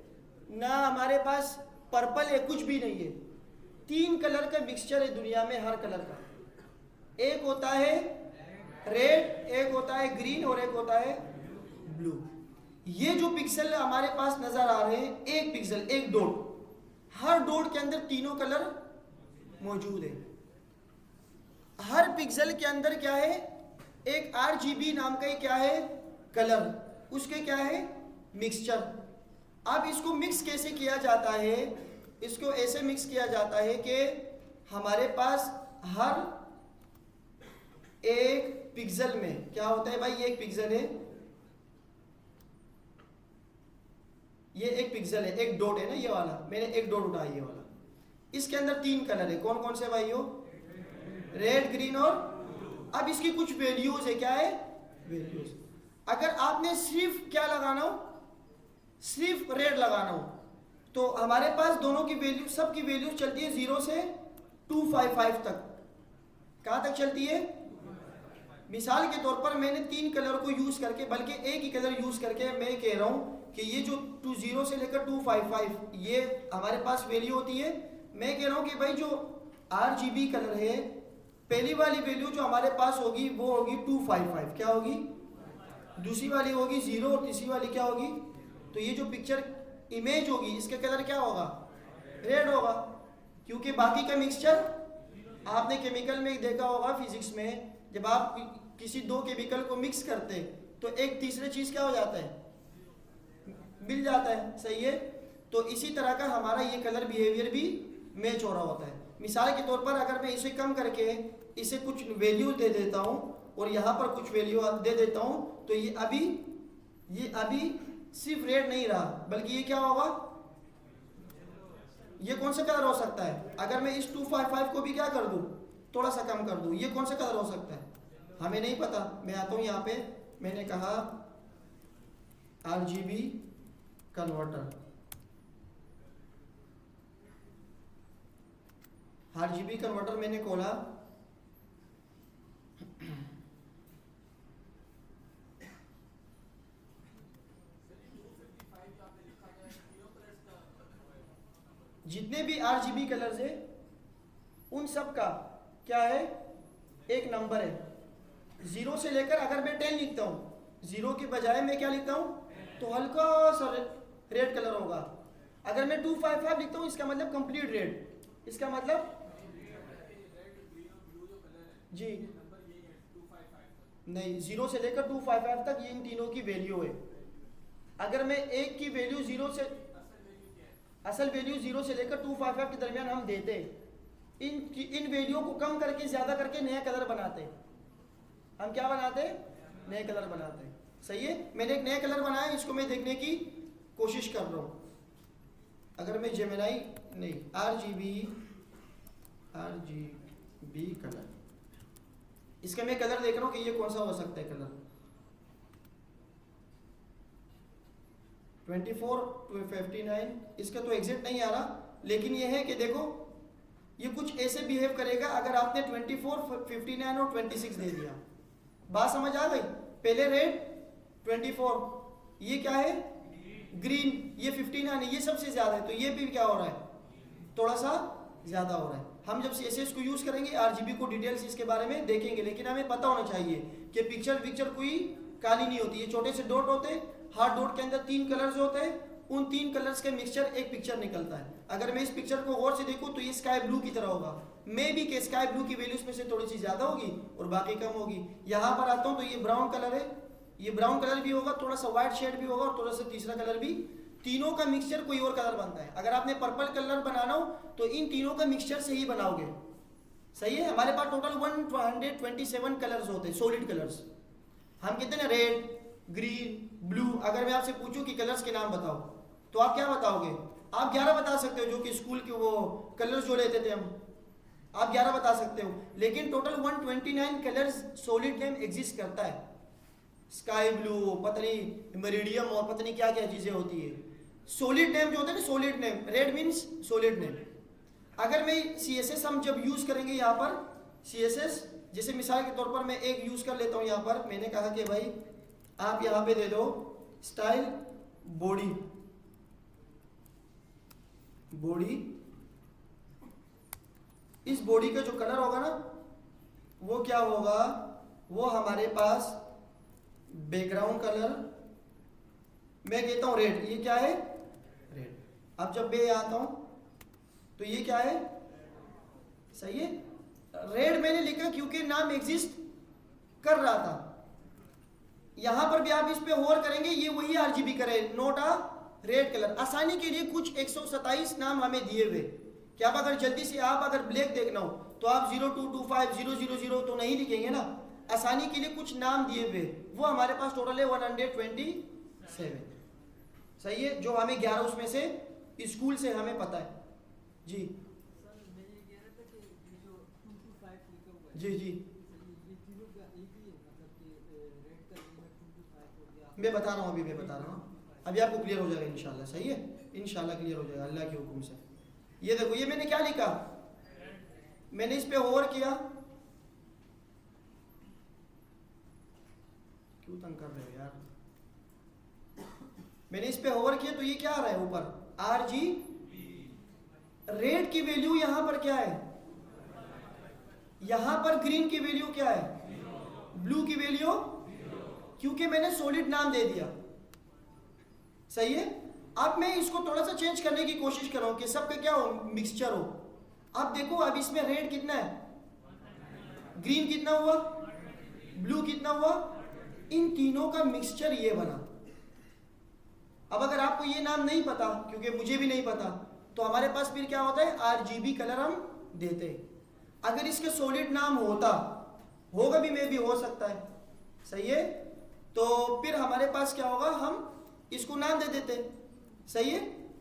ना हमारे पास पर्पल है, कुछ भी नहीं है। 3 कलर का मिक्सचर है दुनिया में, हर कलर का। एक होता है रेड, एक होता है ग्रीन, और एक होता है ब्लू। ये जो पिक्सल हमारे पास नजर आ रहे हैं, एक पिक्सल, एक डॉट, हर डॉट के अंदर तीनों कलर मौजूद है। हर पिक्सल के अंदर क्या है? एक RGB नाम का क्या है? कलर। उसके क्या है? मिक्सचर। अब इसको मिक्स कैसे किया जाता है? इसको ऐसे मिक्स किया जाता है कि हमारे पास हर एक पिक्सल में क्या होता है भाई, ये एक पिक्सल है, ये एक पिक्सल है, एक डॉट है ना ये वाला, मैंने एक डॉट उठाया ये वाला। इसके अंदर 3 कलर है, कौन कौन से भाइयों, रेड, ग्रीन और अब इसकी कुछ वैल्यूज है, क्या है वैल्यूज। अगर आपने सिर्फ क्या लगाना हो, सिर्फ रेड लगाना हो, तो हमारे पास दोनों की वैल्यू, सब की वैल्यू चलती है 0 से 255 तक। कहां तक चलती है, मिसाल के तौर पर मैंने 3 कलर को यूज करके, बल्कि एक ही कलर यूज करके मैं कह रहा हूं कि ये जो 20 से लेकर 255 ये हमारे पास वैल्यू होती है। मैं कह रहा हूं कि भाई जो RGB कलर है, पहली वाली वैल्यू जो हमारे पास होगी वो होगी 255, क्या होगी, दूसरी वाली होगी 0 और तीसरी वाली क्या होगी। तो ये जो पिक्चर इमेज होगी इसका कलर क्या होगा, रेड होगा, क्योंकि बाकी का मिक्सचर आपने केमिकल में देखा होगा, फिजिक्स में जब आप किसी 2 केमिकल को मिक्स करते तो एक तीसरे चीज क्या हो जाता है, मिल जाता है, सही है। तो इसी तरह का हमारा ये कलर बिहेवियर भी मैच हो रहा होता है। मिसाल के तौर पर अगर मैं इसे कम करके इसे कुछ वैल्यू दे देता हूं और यहाँ पर कुछ वैल्यू दे देता हूं, तो ये अभी सिर्फ रेड नहीं रहा, बल्कि ये क्या होगा, ये कौन सा कलर हो सकता है। अगर मैं इस 255 को भी क्या कर दूं, थोड़ा सा कम कर दूं, ये कौन सा कलर हो सकता है, हमें नहीं पता। मैं आता हूं यहाँ पे, मैंने कहा RGB कन्वर्टर, RGB कन्वर्टर मैंने खोला, जितने भी RGB कलर्स है उन सब का क्या है, एक नंबर है। 0 से लेकर अगर मैं 10 लिखता हूं, 0 के बजाय मैं क्या लिखता हूं, तो हल्का सा रेड कलर होगा। अगर मैं 255 लिखता हूं, इसका मतलब कंप्लीट रेड, इसका मतलब जी नहीं, 0 से लेकर 255 तक ये इन तीनों की वैल्यू है। अगर मैं एक की वैल्यू 0 से, असल वैल्यू 0 से लेकर 255 के दरमियान हम देते, इन वैल्यू को कम करके ज्यादा करके नया कलर बनाते। हम क्या बनाते, नए कलर बनाते, सही है। मैंने एक नया कलर बनाया, इसको मैं देखने की कोशिश कर रहा हूं। अगर मैं जेमिनाई नहीं, RGB कलर, इसका मैं कलर देख रहा हूं कि ये कौन सा हो सकता है कलर। 24 to 59, इसका तो एग्जैक्ट नहीं आ रहा, लेकिन ये है कि देखो ये कुछ ऐसे बिहेव करेगा अगर आपने 24, 59 और 26 दे दिया। बात समझ आ गई। पहले रेड 24, ये क्या है ग्रीन, ये 59 है, ये सबसे ज्यादा है, तो ये भी क्या हो रहा है, थोड़ा सा ज्यादा हो रहा है। हम जब CSS को यूज करेंगे, RGB को डिटेल्स इसके बारे में देखेंगे, लेकिन हमें पता होना चाहिए कि पिक्चर कोई काली नहीं होती, ये छोटे से डॉट होते हैं, हर डॉट के अंदर 3 कलर्स होते हैं, उन 3 कलर्स के मिक्सचर एक पिक्चर निकलता है। अगर मैं इस पिक्चर को गौर से देखूं तो ये स्काई ब्लू की तरह होगा, मे भी कि स्काई ब्लू की वैल्यू में से थोड़ी सी ज्यादा होगी और बाकी कम होगी। यहाँ पर आता हूं तो ये ब्राउन कलर है, ये ब्राउन कलर भी होगा, थोड़ा सा व्हाइट शेड भी होगा और थोड़ा सा तीसरा कलर भी, तीनों का मिक्सचर कोई और कलर बनता है। अगर आपने पर्पल कलर बनाना हो तो इन तीनों का मिक्सचर से ही बनाओगे, सही है। हमारे पास टोटल 127 कलर्स होते हैं, सॉलिड कलर्स। हम कहते हैं ना रेड, ग्रीन, ब्लू। अगर मैं आपसे पूछूं कि कलर्स के नाम बताओ तो आप क्या बताओगे, आप 11 बता सकते हो, जो कि स्कूल के वो कलर्स जो लेते थे हम, आप 11 बता सकते हो, लेकिन total 129 colours solid name exist करता है। स्काई ब्लू, पता नहीं मेरिडियम और पता नहीं क्या क्या चीजें होती है। सॉलिड नेम जो होते हैं ना, solid name, red means solid name. अगर मैं CSS हम जब यूज करेंगे यहाँ पर CSS, जैसे मिसाल के तौर पर मैं एक यूज कर लेता हूँ यहाँ पर, मैंने कहा कि भाई आप यहाँ पे दे दो स्टाइल बॉडी, इस बॉडी का जो कलर होगा ना वो क्या होगा, वो हमारे पास बैकग्राउंड कलर, मैं कहता हूं रेड, ये क्या है रेड। अब जब मैं आता हूं तो ये क्या है, सही है, रेड मैंने लिखा क्योंकि नाम एग्जिस्ट कर रहा था। यहां पर भी आप इस पे होर करेंगे, ये वही RGB करे, नोट अ रेड कलर। आसानी के लिए कुछ 127 नाम हमें दिए हुए, कि आप अगर जल्दी से आप अगर ब्लैक देखना हो तो आप 0225000 तो नहीं लिखेंगे ना, आसानी के लिए कुछ नाम दिए हुए, वो हमारे पास टोटल है 127। सही है, जो हमें 11 उसमें से स्कूल से हमें पता है। जी सर मैं ये कह रहा था कि ये जो 225 लिखा हुआ है, जी जी ये तीनों का एक ही है, मतलब कि रेड कलर में 225 हो गया। मैं बता रहा हूँ, अभी मैं बता रहा हूँ, अभी आपको क्लियर हो जाएगा इंशाल्लाह। सही है, इंशाल्लाह क्लियर हो जाएगा अल्लाह के हुक्म से। ये देखो, ये मैंने क्या लिखा, मैंने इस पे होवर किया, क्यों तंग कर रहे हो यार, मैंने इस पे होवर किया तो ये क्या आ रहा है ऊपर, RG। रेड की वैल्यू यहां पर क्या है, यहां पर ग्रीन की वैल्यू क्या है, ब्लू की वैल्यू, क्योंकि मैंने सॉलिड नाम दे दिया। सही है, अब मैं इसको थोड़ा सा चेंज करने की कोशिश कर रहा हूं कि सबका क्या हो, मिक्सचर हो। अब देखो, अब इसमें रेड कितना है, ग्रीन कितना हुआ, ब्लू कितना हुआ, इन तीनों का मिक्सचर ये बना। अब अगर आपको ये नाम नहीं पता, क्योंकि मुझे भी नहीं पता, तो हमारे पास फिर क्या होता है, RGB कलर हम देते हैं। अगर इसके सॉलिड नाम होता, होगा भी, में भी हो सकता है, सही है, तो फिर हमारे पास क्या होगा, हम इसको नाम दे देते। सही है,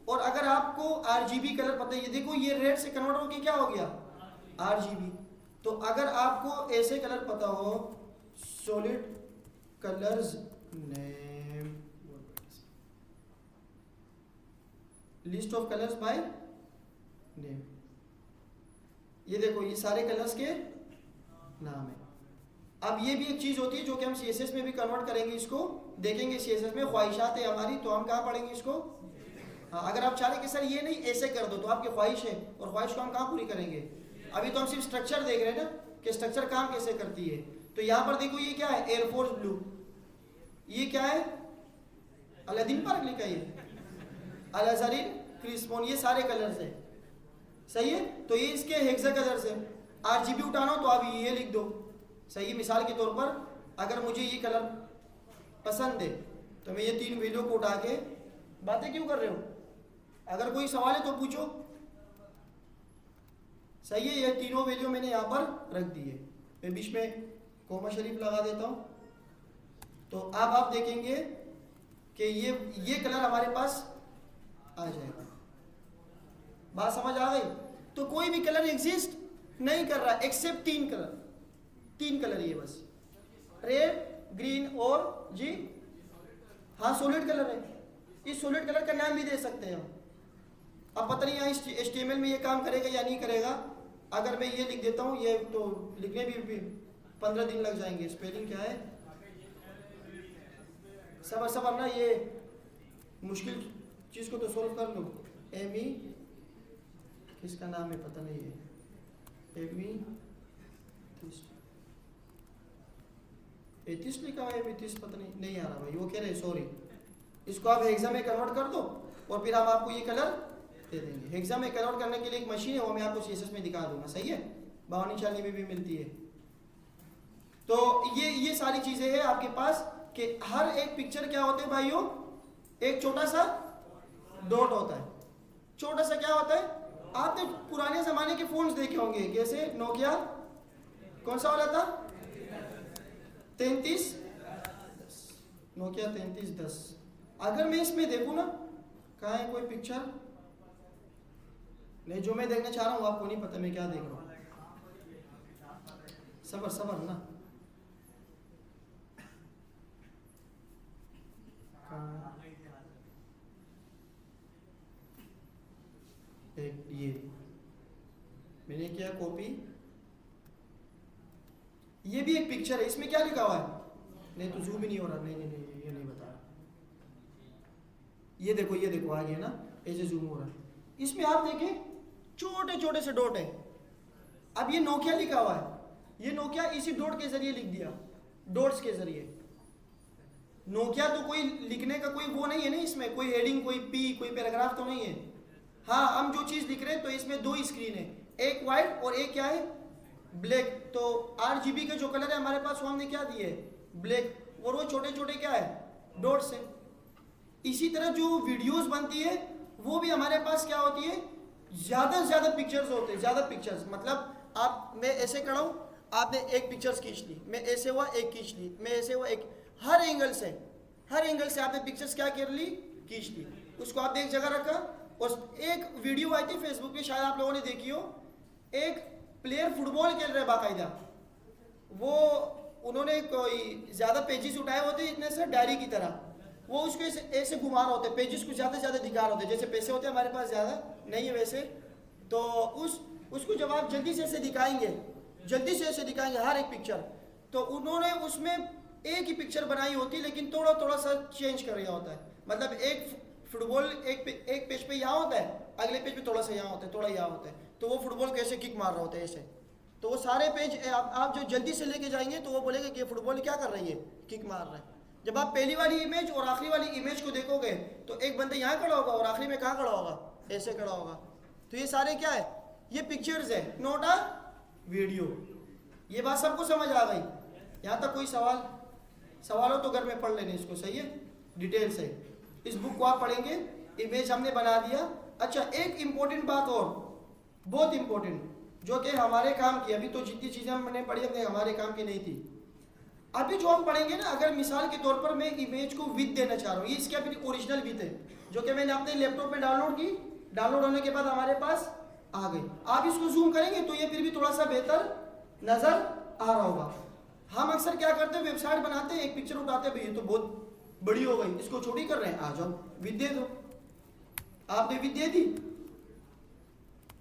और अगर आपको RGB कलर पता है, ये देखो ये रेड से कन्वर्ट होके क्या हो गया, RGB। तो अगर आपको ऐसे कलर पता हो, solid colours name, list of colours by name, ये देखो ये सारे कलर्स के नाम है। अब ये भी एक चीज होती है जो कि हम CSS में भी कन्वर्ट करेंगे, इसको देखेंगे। CSS में ख्वाहिशात है हमारी, तो हम कहाँ पढ़ेंगे इसको। हाँ, अगर आप चाह रहे कि सर ये नहीं ऐसे कर दो, तो आपकी ख्वाहिश है, और ख्वाहिश को हम कहाँ पूरी करेंगे। अभी तो हम सिर्फ स्ट्रक्चर देख रहे हैं ना, कि स्ट्रक्चर काम कैसे करती है। तो यहाँ पर देखो ये क्या है, एयरफोर्स ब्लू, ये क्या है, अलादीन पार्क लिखा है, ये अल-अज़हरीन क्रिस्पोन, ये सारे कलर्स है। सही है, तो ये इसके हेक्सा कलर्स है। RGB उठाना हो तो आप ये लिख दो। सही है, मिसाल के तौर पर अगर मुझे ये कलर पसंद है तो मैं ये 3 वैल्यू को उठा के, बातें क्यों कर रहे हो, अगर कोई सवाल है तो पूछो। सही है, ये तीनों वैल्यू मैंने यहाँ पर रख दी है। मैं बीच में कोमा शरीफ लगा देता हूँ, तो अब आप देखेंगे कि ये कलर हमारे पास आ जाएगा। बात समझ आ गई। तो कोई भी कलर एग्जिस्ट नहीं कर रहा एक्सेप्ट 3 कलर, 3 कलर ये बस, रेड, ग्रीन और जी हाँ सॉलिड कलर है। इस सॉलिड कलर का नाम भी दे सकते हैं हम। अब पता नहीं यहाँ HTML में ये काम करेगा या नहीं करेगा। अगर मैं ये लिख देता हूँ, ये तो लिखने भी 15 दिन लग जाएंगे। स्पेलिंग क्या है, सबर ना, ये मुश्किल चीज़ को तो सोल्व कर लो। एमी, किसका नाम है पता नहीं है, एमी 33 लिखा हुआ है, 30 पता नहीं आ रहा भाई, वो कह रहे सॉरी। इसको आप हेक्सा में कन्वर्ट कर दो और फिर हम आपको ये कलर दे देंगे। हेक्सा में कन्वर्ट करने के लिए एक मशीन है, वो मैं आपको CSS में दिखा दूंगा। सही है, 52 में भी मिलती है। तो ये सारी चीजें हैं आपके पास कि हर एक पिक्चर क्या होते हैं भाइयों, एक छोटा सा डॉट होता है। छोटा सा क्या होता है, आपने पुराने जमाने के फोन्स देखे होंगे, कैसे नोकिया, कौन सा वाला था, 3310, नोकिया 3310। अगर मैं इसमें देखूं ना, कहाँ है कोई पिक्चर, नहीं, जो मैं देखना चाह रहा हूँ आपको नहीं पता मैं क्या देख रहा हूँ। सबर ना, एक ये मैंने किया कॉपी, ये भी एक पिक्चर है, इसमें क्या लिखा हुआ है, नहीं तो जूम ही नहीं हो रहा, नहीं ये नहीं बता रहा। ये देखो आ गया ना, ऐसे जूम हो रहा है। इसमें आप देखें छोटे छोटे से डॉट है। अब ये नोकिया लिखा हुआ है, ये नोकिया इसी डॉट के जरिए लिख दिया, डॉट्स के जरिए। नोकिया तो कोई लिखने का कोई वो नहीं है ना, इसमें कोई हेडिंग, कोई पी, कोई पैराग्राफ तो नहीं है। हाँ, हम जो चीज़ लिख रहे हैं तो इसमें 2 स्क्रीन है, एक वाइट और एक क्या है, ब्लैक। तो RGB के जो कलर है हमारे पास, वो हमने क्या दिए, ब्लैक, और वो छोटे छोटे क्या है, डॉट्स है। इसी तरह जो वीडियोस बनती है वो भी हमारे पास क्या होती है, ज़्यादा से ज़्यादा पिक्चर्स होते हैं, ज़्यादा पिक्चर्स, मतलब आप, मैं ऐसे खड़ा हूँ, आपने एक पिक्चर्स खींच ली, मैं ऐसे हुआ एक खींच ली, मैं ऐसे हुआ एक, हर एंगल से आपने पिक्चर्स क्या कर ली, खींच ली, उसको आपने एक जगह रखा। और एक वीडियो आई थी फेसबुक पे, शायद आप लोगों ने देखी हो, एक प्लेयर फुटबॉल खेल रहे बाकायदा, वो उन्होंने कोई ज़्यादा पेजेस उठाए होते इतने से डायरी की तरह, वो उसको ऐसे घुमा रहे होते, पेजेस को ज़्यादा से ज़्यादा दिखा रहे होते, जैसे पैसे होते हैं हमारे पास ज़्यादा नहीं है वैसे, तो उसको जब आप जल्दी से ऐसे दिखाएंगे हर एक पिक्चर, तो उन्होंने उसमें एक ही पिक्चर बनाई होती लेकिन थोड़ा थोड़ा सा चेंज कर रहा होता है, मतलब एक फुटबॉल एक पेज पे यहाँ होता है, अगले पेज पे थोड़ा सा यहाँ होता है, थोड़ा यहाँ होता है, तो वो फुटबॉल को ऐसे किक मार रहा होता है ऐसे, तो वो सारे पेज आप जो जल्दी से लेके जाएंगे तो वो बोलेंगे कि ये फुटबॉल क्या कर रही है, किक मार रहा है। जब आप पहली वाली इमेज और आखिरी वाली इमेज को देखोगे तो एक बंदा यहाँ खड़ा होगा और आखिरी में कहाँ खड़ा होगा, ऐसे खड़ा होगा। तो ये सारे क्या है, ये पिक्चर्स है, नॉट अ वीडियो। ये बात सबको समझ आ गई? यहाँ तक कोई सवाल हो तो घर में पढ़ लेने इसको, सही है, डिटेल से इस बुक को आप पढ़ेंगे। इमेज हमने बना दिया। अच्छा, एक इम्पोर्टेंट बात और, बहुत इम्पोर्टेंट, जो कि हमारे काम की, अभी तो जितनी चीज़ें हमने पढ़ी अपने हमारे काम की नहीं थी, अभी जो हम पढ़ेंगे ना, अगर मिसाल के तौर पर मैं इमेज को विथ देना चाह रहा हूँ, ये इसकी अपनी ओरिजिनल विथ है जो कि मैंने अपने लैपटॉप में डाउनलोड की, डाउनलोड होने के बाद हमारे पास आ गई। आप इसको जूम करेंगे तो ये फिर भी थोड़ा सा बेहतर नजर आ रहा होगा। हम अक्सर क्या करते हैं, वेबसाइट बनाते हैं, एक पिक्चर उठाते हैं, भाई ये तो बहुत बड़ी हो गई, इसको छोटी कर रहे हैं, आ जाओ विथ दे दो। आपने विथ दे दी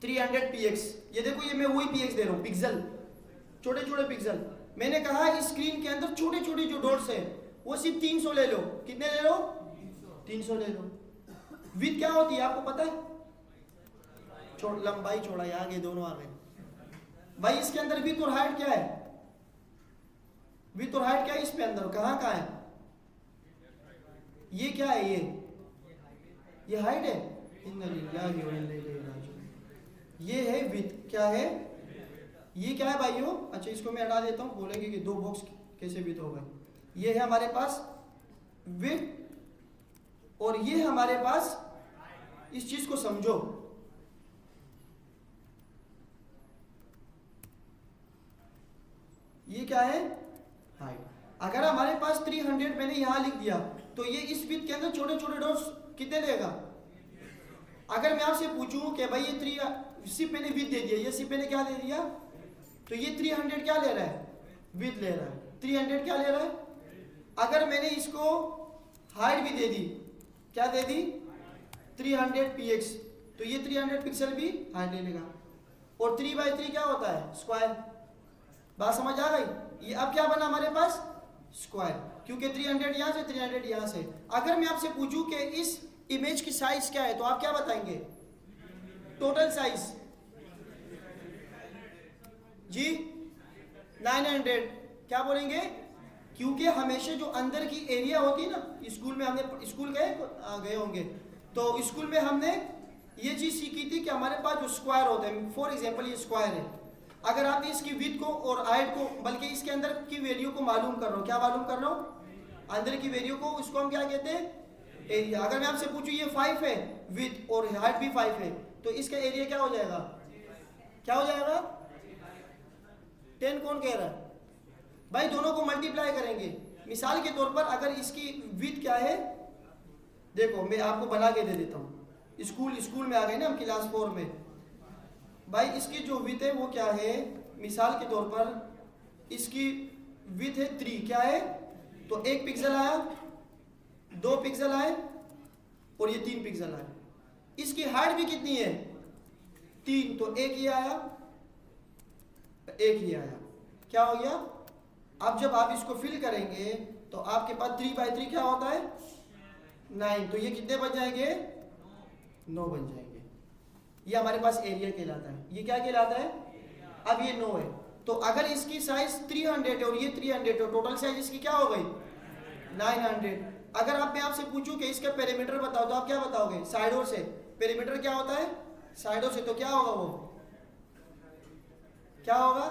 300px, ये देखो, ये मैं वही px दे रहा हूँ, पिक्सल, छोटे छोटे पिक्सल। मैंने कहा इस स्क्रीन के अंदर छोटे छोटे जो डॉट्स है वो सिर्फ 300 ले लो। कितने ले लो? 300 ले लो। विथ क्या होती है आपको पता है? लंबाई चौड़ाई, आगे दोनों आ गए भाई। इसके अंदर विथ और हाइट क्या है? विथ और हाइट क्या है इसके अंदर, कहाँ कहाँ है? ये क्या है? ये हाइट है। इन्ना लिल्लाहि व इन्ना इलैहि राजिऊन। ये है विथ, क्या है? ये क्या है भाइयों? अच्छा, इसको मैं हटा देता हूँ, बोलेंगे कि दो बॉक्स कैसे विथ हो गए। ये है हमारे पास विथ और ये हमारे पास, इस चीज को समझो, ये क्या है? हाइट। अगर हमारे पास 300 मैंने यहां लिख दिया तो ये इस विथ के अंदर छोटे छोटे डॉट्स कितने लेगा? अगर मैं आपसे पूछूं कि भाई ये सिर्फ मैंने विथ दे दिया, ये सिर्फ मैंने क्या दे दिया, तो ये 300 क्या ले रहा है? विथ ले रहा है। 300 क्या ले रहा है? अगर मैंने इसको हाइट भी दे दी, क्या दे दी? 300px, तो ये 300 पिक्सल भी हाइट ले लेगा। और 3/3 क्या होता है? स्क्वायर। बात समझ आ गई? ये अब क्या बना हमारे पास? स्क्वायर, क्योंकि 300 यहाँ से 300 यहाँ से। अगर मैं आपसे पूछूं कि इस इमेज की साइज क्या है तो आप क्या बताएंगे? टोटल साइज जी 900। क्या बोलेंगे? क्योंकि हमेशा जो अंदर की एरिया होती है ना, स्कूल में हमने, स्कूल गए होंगे, तो स्कूल में हमने ये चीज सीखी थी कि हमारे पास जो स्क्वायर होता है, फॉर एग्जांपल ये स्क्वायर है, अगर आप इसकी विड्थ को और हाइट को, बल्कि इसके अंदर की वैल्यू को मालूम कर रहे हो, क्या मालूम कर रहे हो? अंदर की वैल्यू को, उसको हम क्या कहते हैं? एरिया। अगर मैं आपसे पूछूं ये 5 है विड्थ और हाइट भी 5 है, तो इसका एरिया क्या हो जाएगा? क्या हो जाएगा? 10 कौन कह रहा है भाई? दोनों को मल्टीप्लाई करेंगे। मिसाल के तौर पर अगर इसकी विड्थ क्या है, देखो मैं आपको बना के दे देता हूँ। स्कूल में आ गए ना हम, क्लास 4 में। भाई इसकी जो विड्थ है वो क्या है? मिसाल के तौर पर इसकी विड्थ है 3, क्या है? तो 1 पिक्सल आया, 2 पिक्सल आए और ये 3 पिक्सल आए। इसकी हाइट भी कितनी है? 3, तो 1 ही आया, 1 ही आया। क्या हो गया? अब जब आप इसको फिल करेंगे तो आपके पास 3/3 क्या होता है? 9। तो ये कितने बन जाएंगे? 9 बन जाएंगे। ये हमारे पास एरिया कहलाता है। ये क्या कहलाता है? अब ये 9 है, तो अगर इसकी साइज 300 है और ये 300 है, टोटल साइज इसकी क्या हो गई? 900। अगर मैं आपसे पूछूं कि इसका पेरीमीटर बताओ तो आप क्या बताओगे? साइडों से। पेरीमीटर क्या होता है? साइडों से। तो क्या होगा? वो क्या होगा?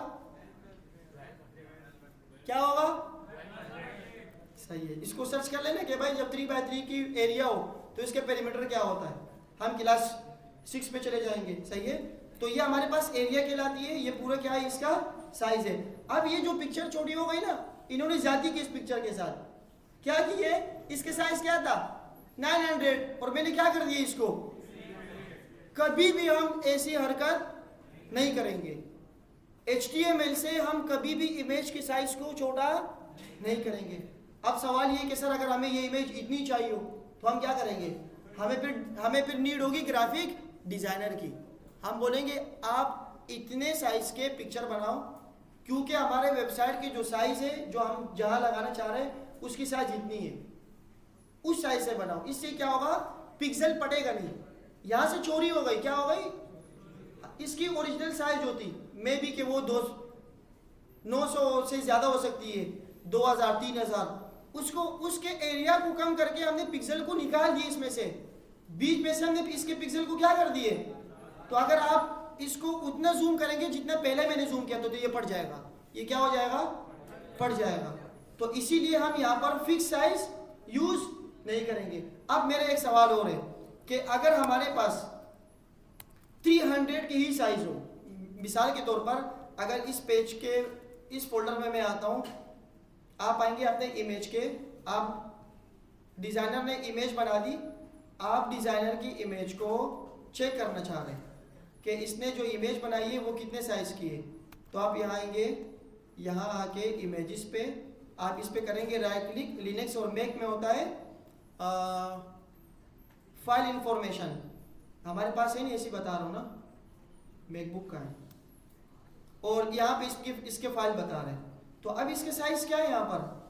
क्या होगा? सही है। इसको सर्च कर लेना कि भाई जब 3/3 की एरिया हो तो इसके पेरीमीटर क्या होता है। हम क्लास 6 पे चले जाएंगे, सही है। तो ये हमारे पास एरिया कहलाती है, ये पूरा क्या है इसका साइज है। अब ये जो पिक्चर छोटी हो गई ना, इन्होंने जाती की इस पिक्चर के साथ क्या की है, इसके साइज क्या था 900 और मैंने क्या कर दिया इसको, कभी भी हम ऐसी हरकत नहीं करेंगे। HTML से हम कभी भी इमेज के साइज को छोटा नहीं करेंगे। अब सवाल ये कि सर अगर हमें ये इमेज इतनी चाहिए हो तो हम क्या करेंगे, हमें फिर नीड होगी ग्राफिक डिजाइनर की। हम बोलेंगे आप इतने साइज के पिक्चर बनाओ, क्योंकि हमारे वेबसाइट की जो साइज है, जो हम जहां लगाना चाह रहे हैं उसकी साइज इतनी है, उस साइज से बनाओ। इससे क्या होगा, पिक्सल पटेगा नहीं, यहां से चोरी हो गई, क्या हो गई, इसकी ओरिजिनल साइज होती मे बी कि वो 900 से ज्यादा हो सकती है, 2000 3000, उसको उसके एरिया को कम करके हमने पिक्सल को निकाल दिए, इसमें से बीच में से हमने इसके पिक्सल को क्या कर दिए। तो अगर आप इसको उतना जूम करेंगे जितना पहले मैंने जूम किया तो ये पड़ जाएगा, ये क्या हो जाएगा, पड़ जाएगा। तो इसीलिए हम यहाँ पर फिक्स साइज यूज नहीं करेंगे। अब मेरा एक सवाल और है कि अगर हमारे पास 300 की ही साइज हो, मिसाल के तौर पर अगर इस पेज के इस फोल्डर में मैं आता हूं, आप आएंगे अपने इमेज के, आप डिजाइनर ने इमेज बना दी, आप डिजाइनर की इमेज को चेक करना चाह रहे हैं कि इसने जो इमेज बनाई है वो कितने साइज की है। तो आप यहाँ आएंगे, यहाँ आके इमेजेस पे आप इस पे करेंगे राइट क्लिक, लिनक्स और मैक में होता है फाइल इंफॉर्मेशन, हमारे पास है नहीं, ऐसी बता रहा हूँ ना, मैकबुक का है, और यहाँ पे इसके फाइल बता रहे हैं। तो अब इसके साइज क्या है, यहाँ पर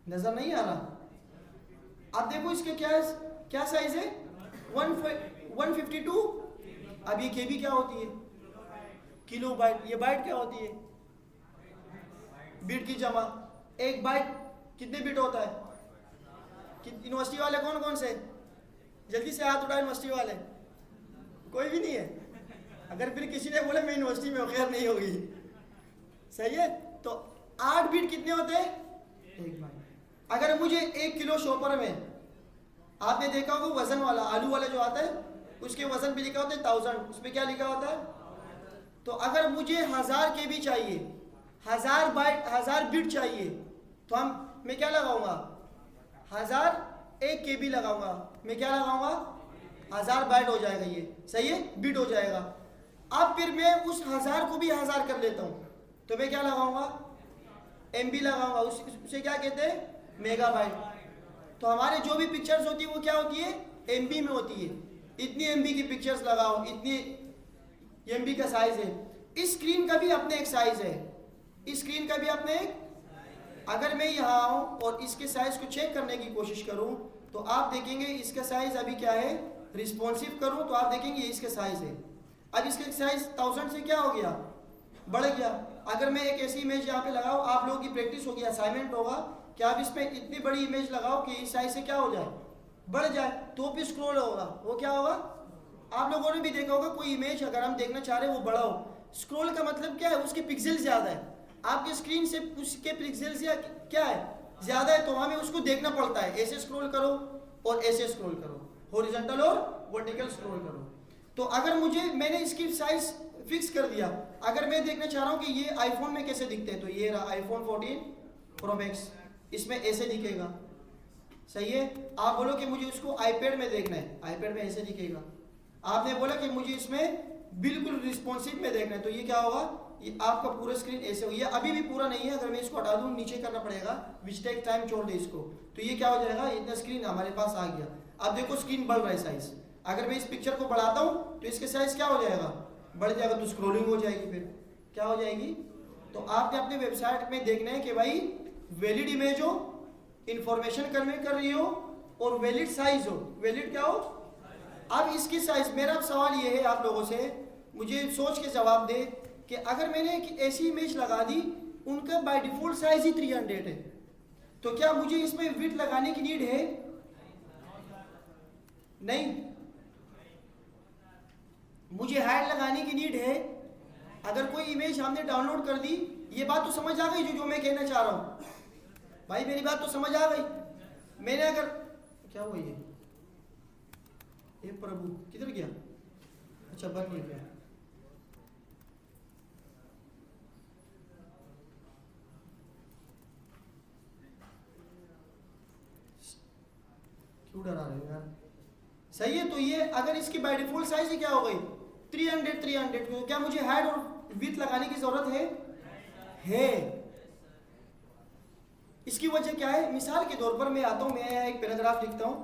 नजर नहीं आ रहा। आप देखो इसके क्या साइज है, 152। अब ये केबी क्या होती है, किलो बाइट, ये बाइट क्या होती है, बिट की जमा। एक बाइट कितने बिट होता है, यूनिवर्सिटी वाले कौन कौन से, जल्दी से हाथ उठाए, यूनिवर्सिटी वाले कोई भी नहीं है। अगर फिर किसी ने बोले मैं यूनिवर्सिटी में, खैर नहीं होगी, सही है। तो 8 बिट कितने होते हैं, एक बाइट। अगर मुझे 1 किलो शॉपर में, आपने देखा होगा वजन वाला आलू वाला जो आता है, उसके वजन पे लिखा होता है 1000, उसमें क्या लिखा होता है। तो अगर मुझे 1000 केबी चाहिए, 1000 बाइट, 1000 बिट चाहिए, तो मैं क्या लगाऊंगा, 1000 1 केबी लगाऊंगा, मैं क्या लगाऊंगा, 1000 बाइट हो जाएगा, ये सही है, बिट हो जाएगा। अब फिर मैं उस 1000 को भी 1000 कर लेता हूं, तो मैं क्या लगाऊंगा, MB लगाऊंगा, उसे क्या कहते हैं, मेगाबाइट। तो हमारे जो भी पिक्चर्स होती है वो क्या होती है, MB में होती है। इतनी MB की पिक्चर्स लगाओ, इतनी MB का साइज है। इस स्क्रीन का भी अपने एक साइज है, इस स्क्रीन का भी अपने एक, अगर मैं यहाँ आऊँ और इसके साइज को चेक करने की कोशिश करूँ तो आप देखेंगे इसका साइज अभी क्या है, रिस्पॉन्सिव करूँ तो आप देखेंगे इसका साइज है। अब इसका साइज 1000 से क्या हो गया, बढ़ गया। अगर मैं एक ऐसी इमेज यहाँ पे लगाऊँ, आप लोगों की प्रैक्टिस होगी, असाइनमेंट होगा कि आप इसमें इतनी बड़ी इमेज लगाओ कि इस साइज से क्या हो जाए, बढ़ जाए, तो भी स्क्रॉल होगा, वो क्या होगा, आप लोगों ने भी देखा होगा कोई इमेज अगर हम देखना चाह रहे हैं वो बड़ा हो, स्क्रॉल का मतलब क्या है, उसके पिक्सल ज्यादा है, आपके स्क्रीन से उसके पिक्सल क्या है, ज्यादा है, तो हमें उसको देखना पड़ता है। ऐसे स्क्रॉल करो और ऐसे स्क्रॉल करो, हॉरिजॉन्टल और वर्टिकल स्क्रॉल करो। तो अगर मैंने इसकी साइज फिक्स कर दिया, अगर मैं देखना चाह रहा हूँ कि ये आईफोन में कैसे दिखते हैं, तो ये रहा आईफोन 14 प्रो मैक्स, इसमें ऐसे दिखेगा, सही है। आप बोलो कि मुझे उसको आईपैड में देखना है, आईपैड में ऐसे दिखेगा। आपने बोला कि मुझे इसमें बिल्कुल रिस्पॉन्सिव में देखना है, तो ये क्या होगा, ये आपका पूरा स्क्रीन ऐसे हो। ये अभी भी पूरा नहीं है, अगर मैं इसको हटा दूं, नीचे करना पड़ेगा, विच टेक टाइम, छोड़ दे इसको, तो ये क्या हो जाएगा, इतना स्क्रीन हमारे पास आ गया। अब देखो स्क्रीन बढ़ रहा है साइज, अगर मैं इस पिक्चर को बढ़ाता हूँ तो इसके साइज क्या हो जाएगा, बढ़ जाएगा, तो स्क्रोलिंग हो जाएगी, फिर क्या हो जाएगी। तो आपने अपने वेबसाइट में देखना है कि भाई वैलिड इमेज हो, इंफॉर्मेशन कन्वे कर रही हो, और वैलिड साइज हो, वैलिड क्या हो। अब इसकी साइज, मेरा सवाल ये है आप लोगों से, मुझे सोच के जवाब दे कि अगर मैंने एक ऐसी इमेज लगा दी, उनका बाय डिफॉल्ट साइज ही 300 है, तो क्या मुझे इसमें विड्थ लगाने की नीड है, नहीं, मुझे हाइट लगाने की नीड है। अगर कोई इमेज हमने डाउनलोड कर दी, ये बात तो समझ आ गई जो मैं कहना चाह रहा हूं भाई, मेरी बात तो समझ आ गई। मैंने अगर क्या हुआ ये प्रभु किधर गया? अच्छा बन नहीं गया। क्यों डरा रहे हो यार? सही है, तो ये अगर इसकी बाय डिफॉल्ट साइज ही क्या हो गई 300 तो क्या मुझे हाइट और विड्थ लगाने की जरूरत है? इसकी वजह क्या है? मिसाल के तौर पर मैं आता हूं, मैं यहाँ एक पैराग्राफ लिखता हूं,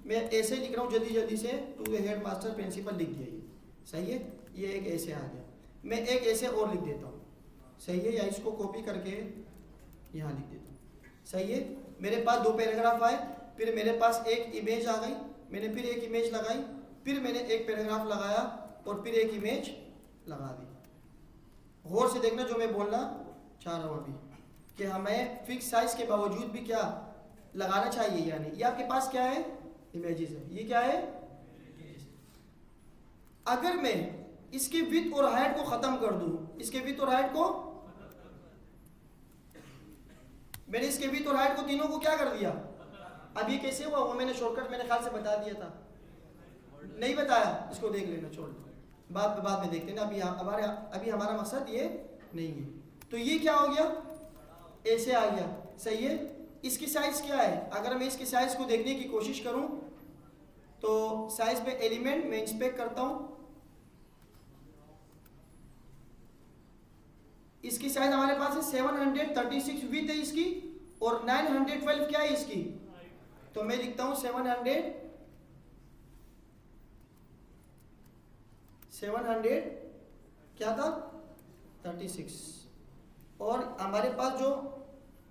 मैं ऐसे लिख रहा हूं जल्दी से, to the head master principal लिख दिया ये, सही है, ये एक ऐसे आ गया, मैं एक ऐसे और लिख देता हूँ, सही है, या इसको कॉपी करके यहाँ लिख देता हूँ, सही है। मेरे पास 2 पैराग्राफ आए, फिर मेरे पास एक इमेज आ गई, मैंने फिर एक इमेज लगाई, फिर मैंने एक पैराग्राफ लगाया और फिर एक इमेज लगा दी। गौर से देखना जो मैं बोलना चाह रहा हूँ अभी, कि हमें फिक्स साइज के बावजूद भी क्या लगाना चाहिए या नहीं। ये आपके पास क्या है? इमेजेस है। ये क्या है? अगर मैं इसके विड्थ और हाइट को खत्म कर दूं, इसके विड्थ और हाइट को, मैंने इसके विड्थ और हाइट को तीनों को क्या कर दिया? अब ये कैसे हुआ वो मैंने शॉर्टकट मेरे ख्याल से बता दिया था, नहीं बताया, इसको देख लेना, छोड़ दो, बाद में देखते ना, अभी हमारा मकसद ये नहीं है। तो ये क्या हो गया? ऐसे आ गया, सही है। इसकी साइज क्या है? अगर मैं इसकी साइज को देखने की कोशिश करूं तो साइज पे एलिमेंट मैं इंस्पेक्ट करता हूं, इसकी साइज हमारे पास है 736 विड्थ है इसकी, और 912 क्या है इसकी, तो मैं लिखता हूं 700 क्या था 36, और हमारे पास जो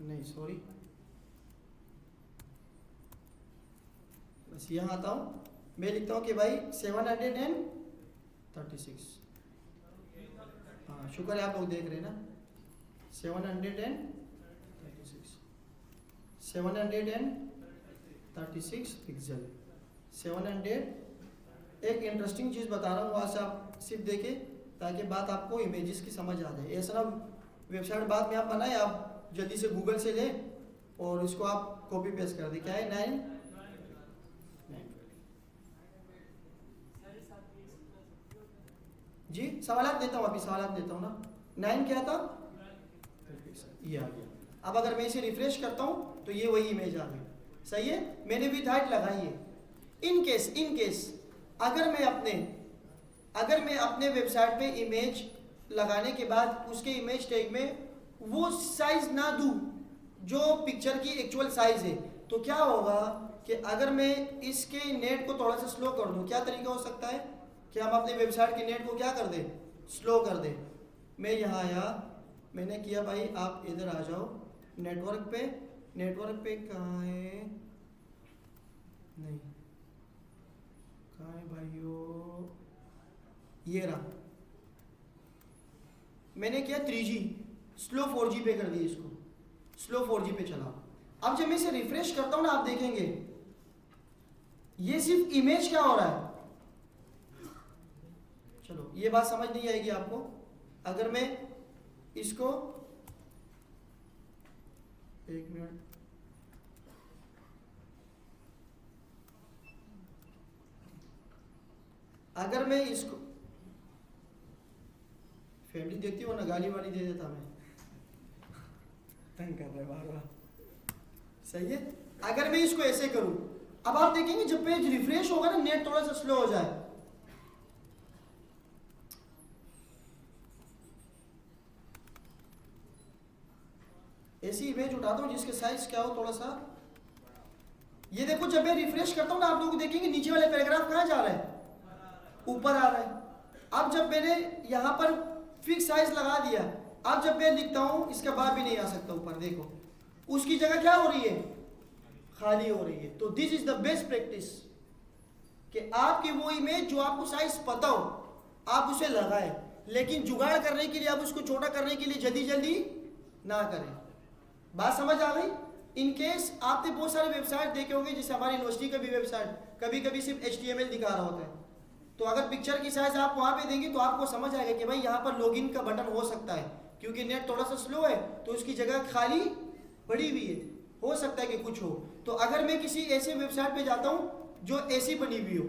नहीं सॉरी बस यहाँ आता हूं, मैं लिखता हूं कि भाई 736, हाँ शुक्र है आप लोग देख रहे हैं ना, 736 पिक्सल 700। एक इंटरेस्टिंग चीज़ बता रहा हूँ, वहाँ से आप सिर्फ देखें ताकि बात आपको इमेजेस की समझ आ जाए। ऐसा ना वेबसाइट बाद में आप बनाए, आप जल्दी से गूगल से लें और इसको आप कॉपी पेस्ट कर दें। क्या है 9 जी, सवालात देता हूँ, अभी सवालात देता हूँ ना। 9 क्या था? ये आ गया। अब अगर मैं इसे रिफ्रेश करता हूँ तो ये वही इमेज आ गई, सही है। मैंने भी हाइट लगाई है। इन केस अगर मैं अपने वेबसाइट पे इमेज लगाने के बाद उसके इमेज टैग में वो साइज ना दूं जो पिक्चर की एक्चुअल साइज है, तो क्या होगा कि अगर मैं इसके नेट को थोड़ा सा स्लो कर दूं, क्या तरीका हो सकता है कि हम अपने वेबसाइट के नेट को क्या कर दें, स्लो कर दें। मैं यहाँ आया, मैंने किया भाई आप इधर आ जाओ नेटवर्क पे कहाँ है, नहीं कहाँ है भाइयों, ये रहा, मैंने किया 3G स्लो 4G पे कर दिया, इसको स्लो 4G पे चला। अब जब मैं इसे रिफ्रेश करता हूं ना, आप देखेंगे ये सिर्फ इमेज क्या हो रहा है, चलो ये बात समझ नहीं आएगी आपको। अगर मैं इसको एक मिनट, अगर मैं इसको फैमिली देखती हो ना, गाली वाली दे देता मैं, तंग कर रहे बार, सही है। अगर मैं इसको ऐसे करूं, अब आप देखेंगे जब पेज रिफ्रेश होगा ना, नेट थोड़ा सा स्लो हो जाए, ऐसी इमेज उठाता हूं जिसके साइज क्या हो थोड़ा सा, ये देखो जब मैं रिफ्रेश करता हूं ना, आप लोग देखेंगे नीचे वाले पैराग्राफ कहां जा रहा है, ऊपर आ रहा है। अब जब मैंने यहां पर फिक्स साइज लगा दिया, अब जब मैं लिखता हूं इसका बाद भी नहीं आ सकता ऊपर, देखो उसकी जगह क्या हो रही है, खाली हो रही है। तो this is the best practice कि आपकी वो इमेज जो आपको साइज पता हो आप उसे लगाएं, लेकिन जुगाड़ करने के लिए, आप उसको छोटा करने के लिए जल्दी ना करें। बात समझ आ गई? इन केस आपने बहुत सारे वेबसाइट देखे होंगे, जैसे हमारी यूनिवर्सिटी का भी वेबसाइट कभी सिर्फ HTML दिखा रहा होता है, तो अगर पिक्चर की साइज आप वहां पे देंगे तो आपको समझ आएगा कि भाई यहाँ पर लॉगिन का बटन हो सकता है, क्योंकि नेट थोड़ा सा स्लो है तो उसकी जगह खाली पड़ी हुई है। हो सकता है कि कुछ हो। तो अगर मैं किसी ऐसे वेबसाइट पे जाता हूँ जो ऐसी बनी हुई हो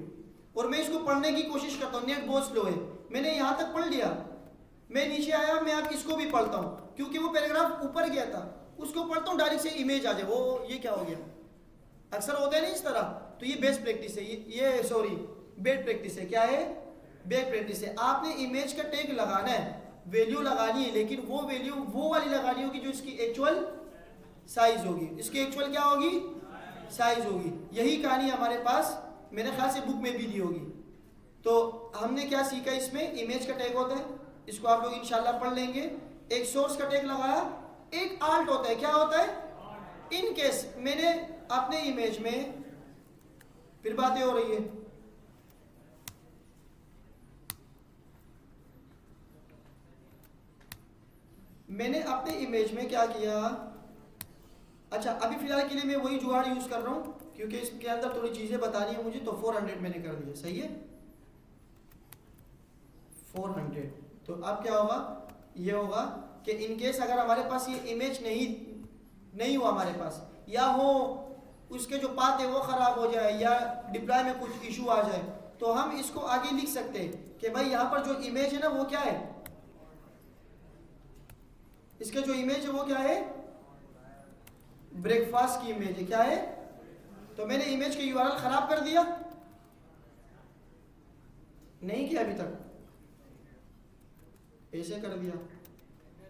और मैं इसको पढ़ने की कोशिश करता हूँ, नेट बहुत स्लो है, मैंने यहाँ तक पढ़ लिया, मैं नीचे आया, मैं आप इसको भी पढ़ता हूँ क्योंकि वो पैराग्राफ ऊपर गया था, उसको पढ़ता हूँ डायरेक्ट से इमेज आ जाए, वो ये क्या हो गया, अक्सर होता है नहीं इस तरह। तो ये बेस्ट प्रैक्टिस है, ये सॉरी बेड प्रैक्टिस है। क्या है? बेड प्रैक्टिस है। आपने इमेज का टैग लगाना है, वैल्यू लगानी है, लेकिन वो वैल्यू वो वाली लगानी होगी जो इसकी एक्चुअल साइज होगी। इसकी एक्चुअल क्या होगी? साइज होगी। यही कहानी हमारे पास मेरे ख्याल से बुक में भी दी होगी। तो हमने क्या सीखा इसमें? इमेज का टैग होता है, इसको आप लोग इंशाल्लाह पढ़ लेंगे। एक सोर्स का टैग लगाया, एक आल्ट होता है। क्या होता है? इन केस मैंने अपने इमेज में, फिर बातें हो रही है, मैंने अपने इमेज में क्या किया, अच्छा अभी फिलहाल के लिए मैं वही जुगाड़ यूज कर रहा हूं क्योंकि इसके अंदर थोड़ी चीजें बतानी है मुझे। तो 400 मैंने कर दिया, सही है 400। तो अब क्या होगा? ये होगा कि इन केस अगर हमारे पास ये इमेज नहीं हो हमारे पास, या हो उसके जो पाथ है वो खराब हो जाए, या डिप्लॉय में कुछ इशू आ जाए, तो हम इसको आगे लिख सकते हैं कि भाई यहाँ पर जो इमेज है ना वो क्या है, इसके जो इमेज है वो क्या है, ब्रेकफास्ट की इमेज है। क्या है? तो मैंने इमेज के यूआरएल खराब कर दिया? नहीं किया अभी तक, ऐसे कर दिया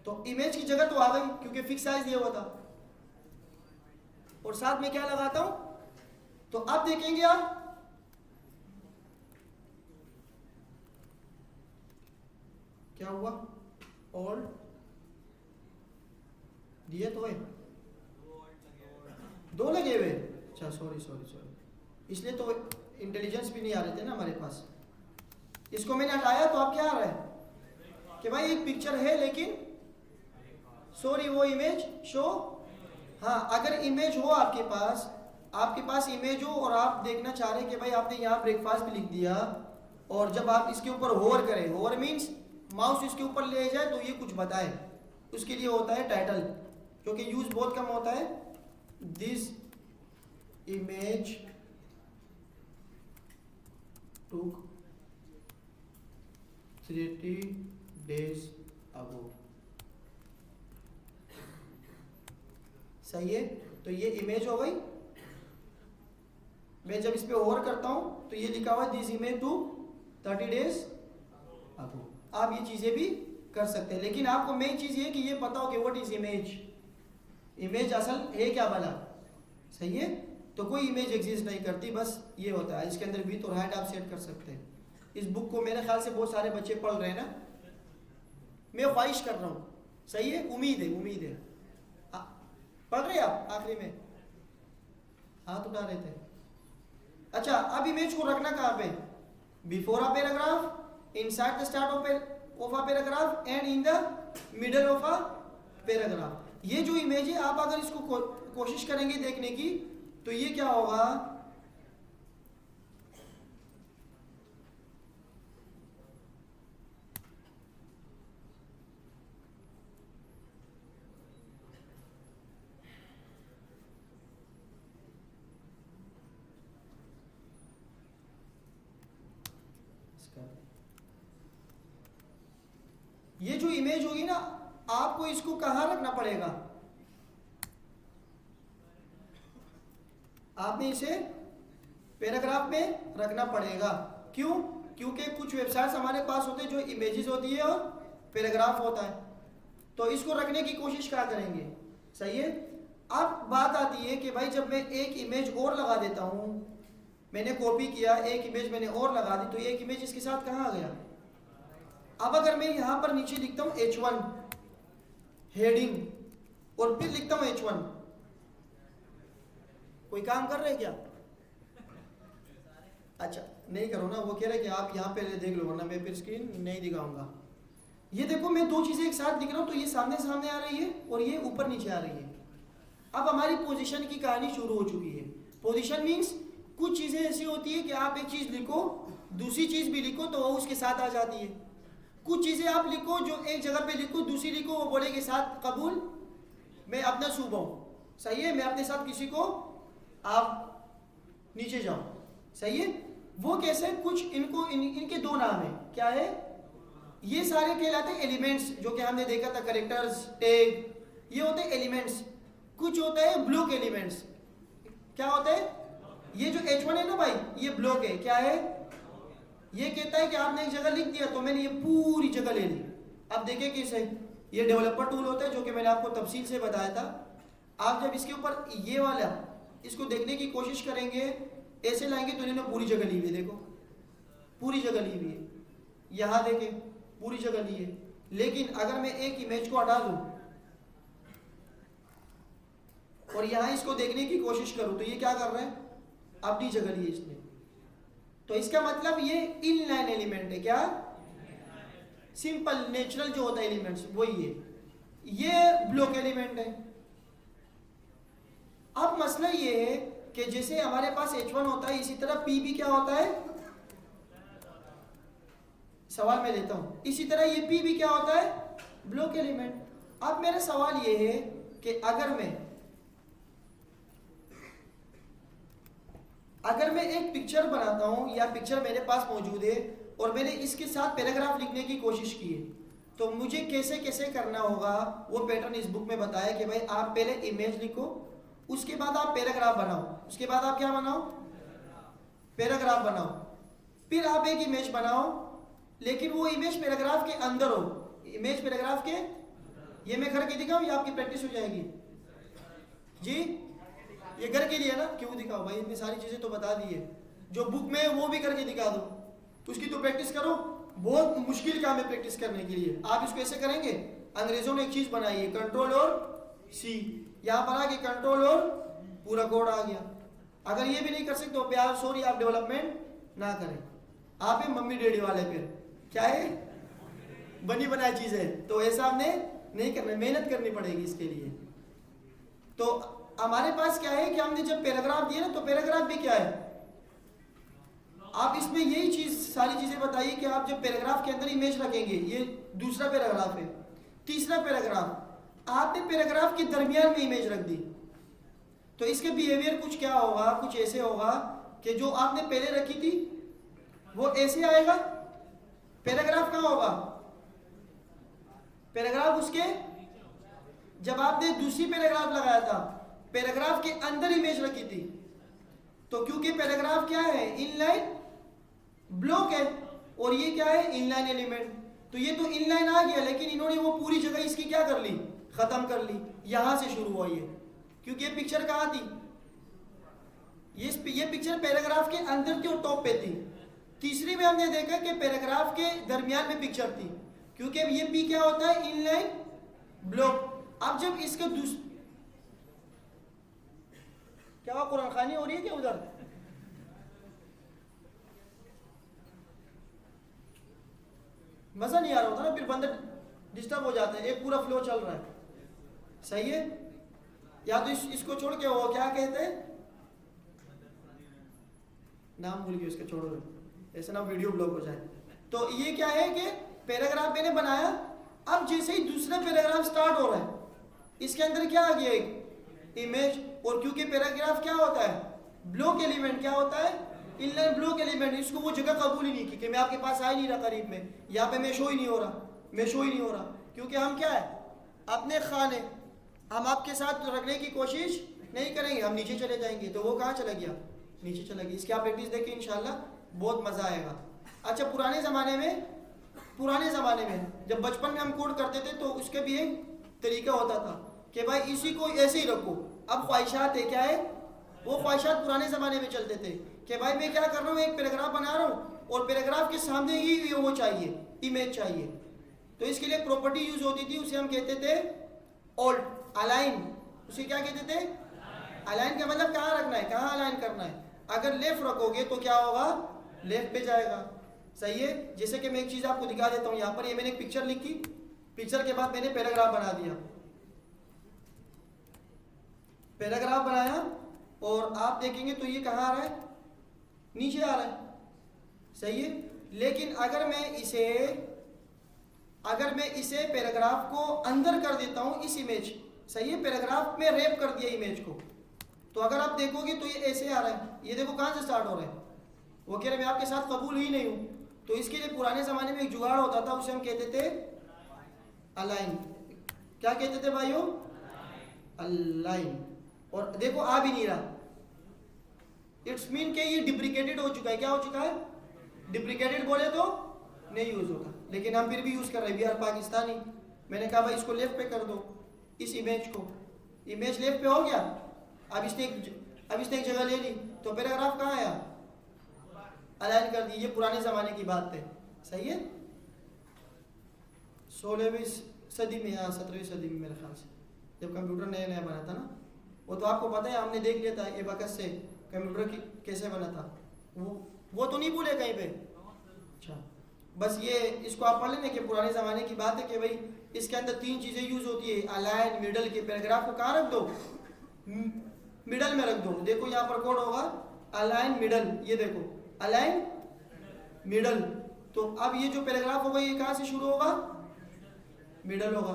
तो इमेज की जगह तो आ गई क्योंकि फिक्स साइज दिया हुआ था। और साथ में क्या लगाता हूं, तो अब देखेंगे आप क्या हुआ, ऑल दिए तो है, दो लगे हुए, अच्छा सॉरी इसलिए तो इंटेलिजेंस भी नहीं आ रहे थे ना हमारे पास। इसको मैंने हटाया तो अब क्या आ रहा है कि भाई एक पिक्चर है लेकिन सॉरी वो इमेज शो। हाँ, अगर इमेज हो आपके पास इमेज हो और आप देखना चाह रहे हैं कि भाई आपने यहाँ ब्रेकफास्ट भी लिख दिया, और जब आप इसके ऊपर होवर करें, होवर मीन्स माउस इसके ऊपर ले जाए तो ये कुछ बताए, उसके लिए होता है टाइटल, क्योंकि यूज बहुत कम होता है। This image took 30 days ago, सही है। तो ये इमेज हो गई। मैं जब इस पे ओवर करता हूं तो ये लिखा हुआ है this image to 30 days ago। आप ये चीजें भी कर सकते हैं, लेकिन आपको मेन चीज ये कि ये पता हो कि व्हाट इज इमेज, इमेज असल है क्या भला, सही है। तो कोई इमेज एग्जिस्ट नहीं करती, बस ये होता है। इसके अंदर विड्थ और हाइट आप सेट कर सकते हैं। इस बुक को मेरे ख्याल से बहुत सारे बच्चे पढ़ रहे हैं ना, मैं ख्वाहिश कर रहा हूँ, सही है, उम्मीद है। पढ़ रहे आप? आखिरी में हाथ उठा रहे थे। अच्छा, अब इमेज को रखना कहाँ पे? Before a paragraph, inside the start of a paragraph and in the middle of a paragraph. ये जो इमेज है, आप अगर इसको कोशिश करेंगे देखने की तो ये क्या होगा, ये जो इमेज होगी ना, आपको इसको कहां रखना पड़ेगा, आपने इसे पैराग्राफ में रखना पड़ेगा। क्यों? क्योंकि कुछ वेबसाइट्स हमारे पास होते हैं जो इमेजेस होती है और पैराग्राफ होता है, तो इसको रखने की कोशिश क्या करेंगे, सही है। अब बात आती है कि भाई जब मैं एक इमेज और लगा देता हूं, मैंने कॉपी किया, एक इमेज मैंने और लगा दी, तो ये एक इमेज इसके साथ कहां आ गया। अब अगर मैं यहां पर नीचे लिखता हूं H1 हेडिंग और फिर लिखता हूं H1, कोई काम कर रहे क्या? अच्छा नहीं करो ना, वो कह रहे कि आप यहाँ पे देख लो वरना मैं फिर स्क्रीन नहीं दिखाऊंगा। ये देखो मैं दो चीजें एक साथ लिख रहा हूं, तो ये सामने सामने आ रही है और ये ऊपर नीचे आ रही है। अब हमारी पोजीशन की कहानी शुरू हो चुकी है। पोजीशन मीन्स कुछ चीजें ऐसी होती है कि आप एक चीज लिखो, दूसरी चीज भी लिखो तो वो उसके साथ आ जाती है। कुछ चीजें आप लिखो जो एक जगह पे लिखो, दूसरी लिखो वो बोले के साथ कबूल, मैं अपना सुबह हूं, सही है, मैं अपने साथ किसी को, आप नीचे जाओ, सही है। वो कैसे, कुछ इनको इनके दो नाम है, क्या है, ये सारे कहलाते हैं एलिमेंट्स, जो कि हमने देखा था कैरेक्टर्स, टैग, ये होते हैं एलिमेंट्स। कुछ होता है ब्लॉक एलिमेंट्स। क्या होता है, ये जो H1 है ना भाई, ये ब्लॉक है, क्या है, ये कहता है कि आपने एक जगह लिख दिया तो मैंने ये पूरी जगह ले ली। अब देखें कैसे, ये डेवलपर टूल होता है जो कि मैंने आपको तफसील से बताया था। आप जब इसके ऊपर ये वाला इसको देखने की कोशिश करेंगे, ऐसे लाएंगे तो इन्होंने पूरी जगह ली हुई है, देखो पूरी जगह ली हुई है, यहाँ देखें पूरी जगह ली है। लेकिन अगर मैं एक इमेज को हटा दूं और यहाँ इसको देखने की कोशिश करूं तो ये क्या कर रहा है, अपनी जगह ली है इसने। तो इसका मतलब ये इनलाइन एलिमेंट है, क्या, सिंपल नेचुरल जो होता है एलिमेंट्स वही है, ये ब्लॉक एलिमेंट है। अब मसला ये है कि जैसे हमारे पास H1 होता है, इसी तरह P भी क्या होता है, सवाल मैं लेता हूं, इसी तरह ये P भी क्या होता है, ब्लॉक एलिमेंट। अब मेरा सवाल ये है कि अगर मैं एक पिक्चर बनाता हूं या पिक्चर मेरे पास मौजूद है और मैंने इसके साथ पैराग्राफ लिखने की कोशिश की है, तो मुझे कैसे कैसे करना होगा, वो पैटर्न इस बुक में बताया कि भाई आप पहले इमेज लिखो, उसके बाद आप पैराग्राफ बनाओ, उसके बाद आप क्या बनाओ, पैराग्राफ बनाओ, फिर आप एक इमेज बनाओ, लेकिन वो इमेज पैराग्राफ के अंदर हो, इमेज पैराग्राफ के, ये मैं करके दिखाऊं या आपकी प्रैक्टिस हो जाएगी जी, ये घर के लिए ना, क्यों दिखाओ भाई, इतनी सारी चीजें तो बता दी है, जो बुक में है वो भी करके दिखा दो, तो उसकी तो प्रैक्टिस करो, बहुत मुश्किल काम है प्रैक्टिस करने के लिए। आप इसको ऐसे करेंगे, अंग्रेजों ने एक चीज बनाई है, कंट्रोल और सी, यहाँ पर आके कंट्रोल और पूरा कोड आ गया। अगर ये भी नहीं कर सकते तो प्यार सॉरी आप डेवलपमेंट ना करें, आप है मम्मी डैडी वाले पे, क्या है, बनी बनाई चीज है, तो ऐसा आपने नहीं करना, मेहनत करनी पड़ेगी इसके लिए। तो हमारे पास क्या है कि हमने जब पैराग्राफ दिए ना, तो पैराग्राफ भी क्या है, आप इसमें यही चीज सारी चीजें बताइए कि आप जब पैराग्राफ के अंदर इमेज रखेंगे, ये दूसरा पैराग्राफ है, तीसरा पैराग्राफ, आपने पैराग्राफ के दरमियान में इमेज रख दी, तो इसके बिहेवियर कुछ क्या होगा, कुछ ऐसे होगा कि जो आपने पहले रखी थी वो ऐसे आएगा, पैराग्राफ कहाँ होगा, पैराग्राफ उसके, जब आपने दूसरी पैराग्राफ लगाया था, पैराग्राफ के अंदर इमेज रखी थी, तो क्योंकि पैराग्राफ क्या है, इनलाइन ब्लॉक है, और ये क्या है, इनलाइन एलिमेंट, तो ये तो इनलाइन आ गया, लेकिन इन्होंने वो पूरी जगह इसकी क्या कर ली, खत्म कर ली, यहां से शुरू हुआ ये, क्योंकि ये पिक्चर कहां थी, ये पिक्चर पैराग्राफ के अंदर थी और टॉप पे थी। तीसरी में हमने देखा कि पैराग्राफ के दरमियान में पिक्चर थी, क्योंकि ये पी क्या होता है, इनलाइन ब्लॉक। अब जब इसका क्या हुआ, कुरान खानी हो रही है क्या उधर, मजा नहीं आ रहा होता ना, फिर बंदे डिस्टर्ब हो जाते हैं, एक पूरा फ्लो चल रहा है, सही है, या तो इसको छोड़ के वो क्या कहते हैं, नाम भूल गए उसका, छोड़ो ऐसा ना वीडियो ब्लॉक हो जाए। तो ये क्या है कि पैराग्राफ मैंने बनाया, अब जैसे ही दूसरा पैराग्राफ स्टार्ट हो रहा है, इसके अंदर क्या आ गया, एक इमेज, और क्योंकि पैराग्राफ क्या होता है, ब्लॉक एलिमेंट, क्या होता है, इनलाइन ब्लॉक एलिमेंट, इसको वो जगह कबूल ही नहीं की कि मैं आपके पास आ ही नहीं रहा करीब में, यहाँ पे मैं शो ही नहीं हो रहा, मैं शो ही नहीं हो रहा, क्योंकि हम क्या है, अपने खाने, हम आपके साथ रखने की कोशिश नहीं करेंगे, हम नीचे चले जाएंगे, तो वो कहाँ चला गया, नीचे चला गया। इसकी आप प्रैक्टिस देखिए, इंशाल्लाह बहुत मजा आएगा। अच्छा, पुराने ज़माने में जब बचपन में हम कोड करते थे, तो उसके भी एक तरीका होता था कि भाई इसी को ऐसे ही रखो। अब ख्वाहिशात है, क्या है, वो ख्वाहिशात पुराने ज़माने में चलते थे कि भाई मैं क्या कर रहा हूँ, एक पैराग्राफ बना रहा हूँ और पैराग्राफ के सामने ही वो चाहिए, इमेज चाहिए, तो इसके लिए प्रॉपर्टी यूज होती थी, उसे हम कहते थे ऑल्ट, अलाइन, उसे क्या कहते थे, अलाइन का मतलब कहाँ रखना है, कहाँ अलाइन करना है। अगर लेफ्ट रखोगे तो क्या होगा, लेफ्ट पे जाएगा, सही है। जैसे कि मैं एक चीज़ आपको दिखा देता हूँ, यहाँ पर ये मैंने एक पिक्चर लिखी, पिक्चर के बाद मैंने पैराग्राफ बना दिया, पैराग्राफ बनाया, और आप देखेंगे तो ये कहाँ आ रहा है, नीचे आ रहा है, सही है। लेकिन अगर मैं इसे पैराग्राफ को अंदर कर देता हूँ, इस इमेज सही है, पैराग्राफ में रैप कर दिया इमेज को। तो अगर आप देखोगे तो ये ऐसे आ रहा है, ये देखो कहाँ से स्टार्ट हो रहा है, वो कह रहे मैं आपके साथ कबूल ही नहीं हूँ। तो इसके लिए पुराने ज़माने में एक जुगाड़ होता था, उसे हम कहते थे अलाइन। क्या कहते थे भाइयों? अलाइन। और देखो आ भी नहीं रहा, इट्स मीन के ये डिप्रिकेटेड हो चुका है। क्या हो चुका है? डिप्रिकेटेड बोले तो नहीं यूज़ होता, लेकिन हम फिर भी यूज़ कर रहे हैं, वी आर पाकिस्तानी। मैंने कहा भाई इसको लेफ्ट पे कर दो, इस इमेज को, इमेज लेफ्ट पे हो गया। अब इसने एक जगह ले ली, तो पैराग्राफ कहाँ आया? अलाइन कर दी। ये पुराने ज़माने की बात है, सही है। 16वीं सदी में या 17वीं सदी में मेरे ख्याल से, जब कंप्यूटर नया नया बना था ना, वो तो आपको पता है, हमने देख लिया था एबाकस से कंप्यूटर कैसे बना था, वो तो नहीं भूले कहीं पे। अच्छा, बस ये इसको आप पढ़ लेना कि पुराने ज़माने की बात है कि भाई इसके अंदर 3 चीज़ें यूज़ होती है, अलाइन, मिडल। के पैराग्राफ को कहाँ रख दो? मिडल में रख दो। देखो यहाँ पर कोड होगा अलाइन मिडल, ये देखो अलाइन मिडल। तो अब ये जो पैराग्राफ होगा ये कहाँ से शुरू होगा? मिडल होगा।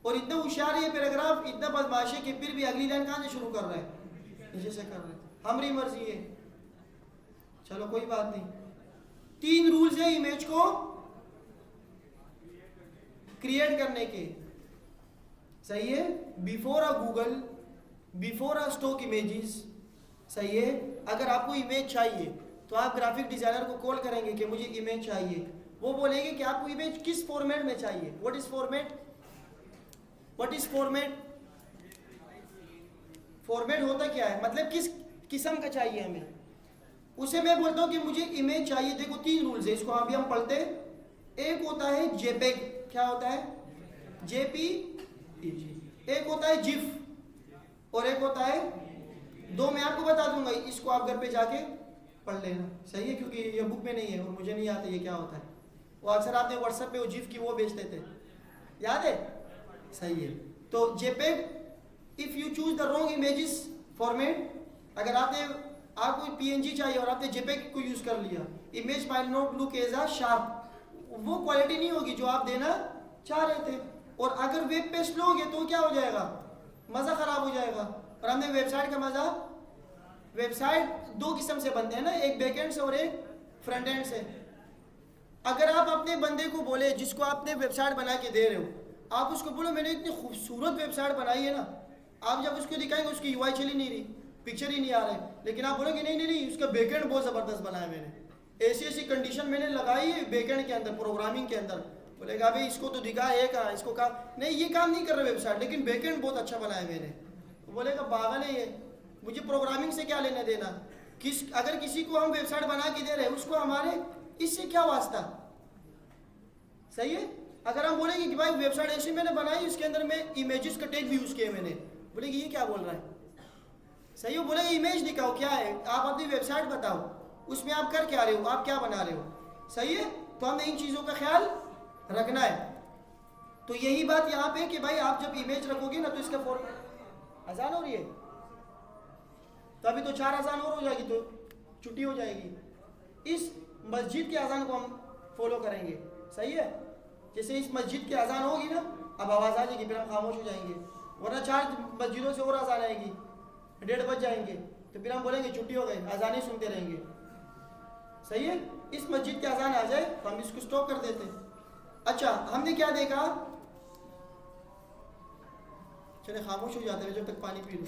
और इतना होशियार है ये पैराग्राफ, इतना बदमाश है कि फिर भी अगली लाइन कहाँ से शुरू कर रहा है? नीचे से कर रहा है। हमारी मर्जी है, चलो कोई बात नहीं। 3 रूल्स है इमेज को क्रिएट करने के, सही है। Before a Google, before a stock images, सही है। अगर आपको इमेज चाहिए तो आप ग्राफिक डिजाइनर को कॉल करेंगे कि मुझे इमेज चाहिए, वो बोलेंगे कि आपको इमेज किस फॉर्मेट में चाहिए। What is format? What is format? Format होता क्या है, मतलब किस किस्म का चाहिए हमें, उसे मैं बोलता हूं कि मुझे इमेज चाहिए। देखो 3 रूल्स है, इसको अभी हम पढ़ते हैं। एक होता है जेपेग, क्या होता है? जेपीईजी। एक होता है जिफ और एक होता है 2 मैं आपको बता दूंगा, इसको आप घर पे जाके पढ़ लेना, सही है, क्योंकि ये बुक में नहीं है और मुझे नहीं आता ये क्या होता है। वो अक्सर आपने व्हाट्सएप पे वो जिफ की वो भेजते थे, याद है? सही है। तो JPEG, if you choose the wrong images format, अगर आपको पीएनजी चाहिए और आपने जेपेग को यूज कर लिया, image might not look as a sharp, वो क्वालिटी नहीं होगी जो आप देना चाह रहे थे। और अगर वेब पेज लोगे तो क्या हो जाएगा? मज़ा ख़राब हो जाएगा। और हमने वेबसाइट का मज़ा, वेबसाइट 2 किस्म से बनते हैं ना, एक बैकएंड से और एक फ्रंट एंड से। अगर आप अपने बंदे को बोले जिसको आपने वेबसाइट बना के दे रहे हो, आप उसको बोलो मैंने इतनी खूबसूरत वेबसाइट बनाई है ना, आप जब उसको दिखाएंगे उसकी यूआई चली नहीं रही, पिक्चर ही नहीं आ रहा है, लेकिन आप बोलोगे नहीं नहीं नहीं उसका बैकएंड बहुत ज़बरदस्त बनाया मैंने, ऐसी ऐसी कंडीशन मैंने लगाई है बैकएंड के अंदर, प्रोग्रामिंग के अंदर, बोलेगा भाई इसको तो दिखा है कहाँ, इसको काम नहीं, ये काम नहीं कर रहा वेबसाइट, लेकिन बैकएंड बहुत अच्छा बनाया मैंने। बोलेगा पागल है ये, मुझे प्रोग्रामिंग से क्या लेना देना। अगर किसी को हम वेबसाइट बना के दे रहे हैं उसको हमारे इससे क्या वास्ता, सही है। अगर हम बोलेंगे कि भाई वेबसाइट ऐसी मैंने बनाई, इसके अंदर मैं इमेजेस का टैग भी यूज़ किए मैंने, बोलेगी ये क्या बोल रहा है, सही हो। बोलेगा इमेज दिखाओ क्या है, आप अपनी वेबसाइट बताओ उसमें आप कर क्या रहे हो, आप क्या बना रहे हो, सही है। तो हमें इन चीज़ों का ख्याल रखना है। तो यही बात यहाँ पे कि भाई आप जब इमेज रखोगे ना तो इसका अजान हो रही है, तो अभी तो 4 अजान और हो जाएगी तो छुट्टी हो जाएगी। इस मस्जिद के अजान को हम फॉलो करेंगे, सही है। जैसे इस मस्जिद की अजान होगी ना, अब आवाज़ आ जाएगी, फिर हम खामोश हो जाएंगे, वरना 4 मस्जिदों से और अजान आएगी, 1:30 बज जाएंगे, तो फिर हम बोलेंगे छुट्टी हो गई, अजान ही सुनते रहेंगे, सही है। इस मस्जिद की अजान आ जाए तो हम इसको स्टॉप कर देते। अच्छा, हमने क्या देखा, चले खामोश हो जाते हैं जब तक पानी पी लूँ।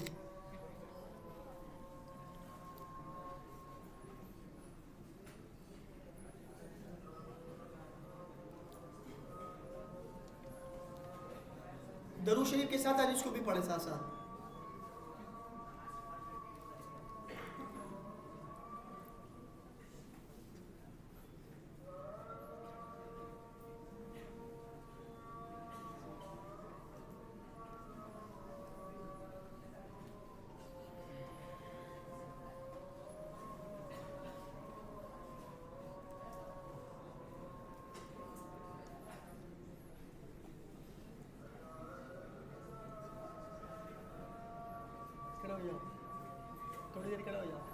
दरूद शरीफ के साथ हदीस को भी पढ़े साथ साथ। खड़ा हो जाओ, थोड़ी देर खड़ा हो जाओ।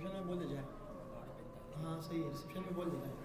रिसेप्शन में बोल दे जाए। हाँ सही है, रिसेप्शन में बोल दे जाए।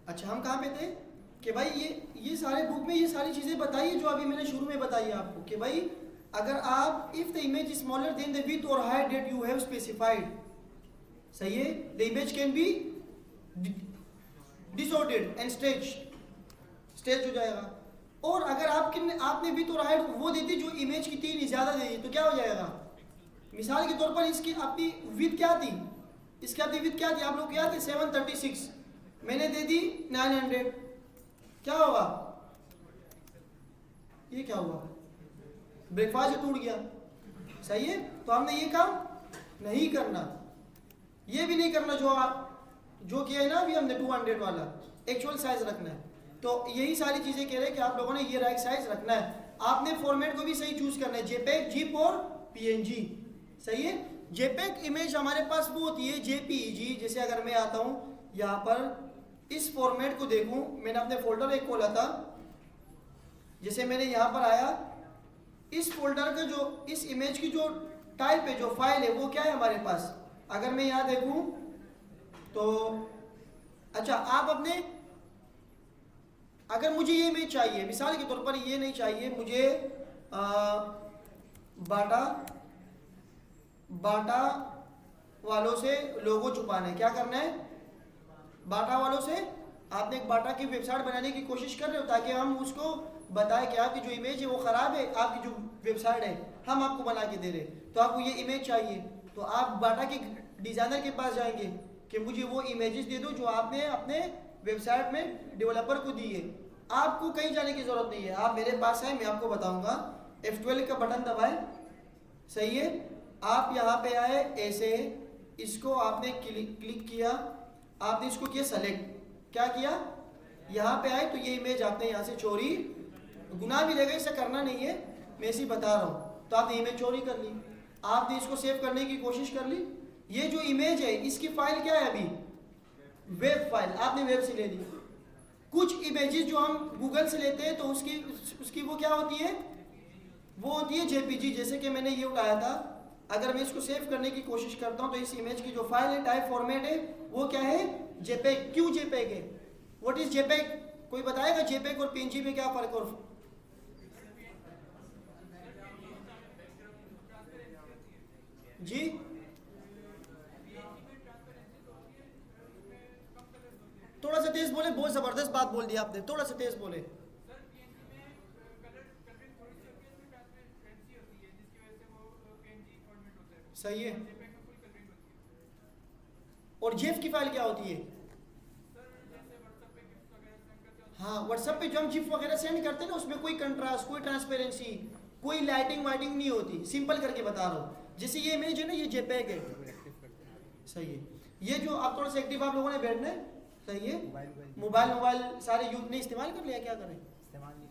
अच्छा हम कहाँ पे थे कि भाई ये सारे बुक में ये सारी चीज़ें बताई है जो अभी मैंने शुरू में बताई आपको कि भाई अगर आप if the image is smaller than the width और height that you have specified, सही है, the image can be disordered and stretch हो जाएगा। और अगर आपने विड्थ और हाइट वो दे दी जो इमेज की 3 ज़्यादा दे दी तो क्या हो जाएगा। मिसाल के तौर पर इसकी अपनी विड्थ क्या थी, इसकी अपनी विड्थ क्या थी, आप लोग क्या थे 736, मैंने दे दी 900, क्या होगा, ये क्या हुआ, ब्रेकफास्ट टूट गया, सही है। तो हमने ये काम नहीं करना, ये भी नहीं करना जो किया है ना अभी हमने 200 वाला, एक्चुअल साइज रखना है। तो यही सारी चीजें कह रहे हैं कि आप लोगों ने ये राइट साइज रखना है। आपने फॉर्मेट को भी सही चूज करना है, जेपेग, जिप और पीएनजी, सही है। जेपेग इमेज हमारे पास वो होती है जेपीईजी, जैसे अगर मैं आता हूं यहाँ पर इस फॉर्मेट को देखूं, मैंने अपने फोल्डर एक खोला था, जैसे मैंने यहाँ पर आया, इस फोल्डर का जो इस इमेज की जो टाइप है, जो फाइल है वो क्या है हमारे पास, अगर मैं यहाँ देखूं तो अच्छा आप अपने, अगर मुझे ये इमेज चाहिए, मिसाल के तौर पर ये नहीं चाहिए मुझे, बाटा वालों से लोगो छुपाना है, क्या करना है, बाटा वालों से आपने एक बाटा की वेबसाइट बनाने की कोशिश कर रहे हो ताकि हम उसको बताएं कि आपकी जो इमेज है वो ख़राब है, आपकी जो वेबसाइट है हम आपको बना के दे रहे हैं, तो आपको ये इमेज चाहिए, तो आप बाटा के डिज़ाइनर के पास जाएंगे कि मुझे वो इमेजेस दे दो जो आपने अपने वेबसाइट में डेवलपर को दी है। आपको कहीं जाने की ज़रूरत नहीं है, आप मेरे पास आए, मैं आपको बताऊँगा। F12 का बटन दबाएं, सही है, आप यहाँ पे आए, ऐसे इसको आपने क्लिक किया, आपने इसको किया सेलेक्ट, क्या किया, यहाँ पे आए तो ये इमेज आपने यहाँ से चोरी, गुनाह भी लेगा, इसे करना नहीं है, मैं इसी बता रहा हूँ। तो आपने इमेज चोरी कर ली, आपने इसको सेव करने की कोशिश कर ली, ये जो इमेज है इसकी फाइल क्या है अभी, वेब फाइल, आपने वेब से ले ली। कुछ इमेजेस जो हम गूगल से लेते हैं तो उसकी वो क्या होती है, वो होती है जेपीजी, जैसे कि मैंने ये उठाया था। अगर मैं इसको सेव करने की कोशिश करता हूं तो इस इमेज की जो फाइल है, टाइप फॉर्मेट है, वो क्या है, जेपेग। क्यों जेपेग है, व्हाट इज जेपेग, कोई बताएगा जेपेग और पीएनजी में क्या फर्क और जी, थोड़ा सा तेज बोले, बहुत जबरदस्त बात बोल दी आपने, थोड़ा सा तेज बोले। सही है, और जेफ की फाइल क्या होती है, हाँ व्हाट्सएप पे जो हम जिप वगैरह सेंड करते हैं ना, उसमें कोई कंट्रास्ट, कोई ट्रांसपेरेंसी, कोई लाइटिंग वाइटिंग नहीं होती, सिंपल करके बता रहा हूँ। जैसे ये इमेज है ना, ये जेपेग है, सही है। ये जो आप थोड़ा सा एक्टिव आप लोगों ने बैठना है, सही है। मोबाइल सारे यूज नहीं इस्तेमाल कर लिया, क्या करें,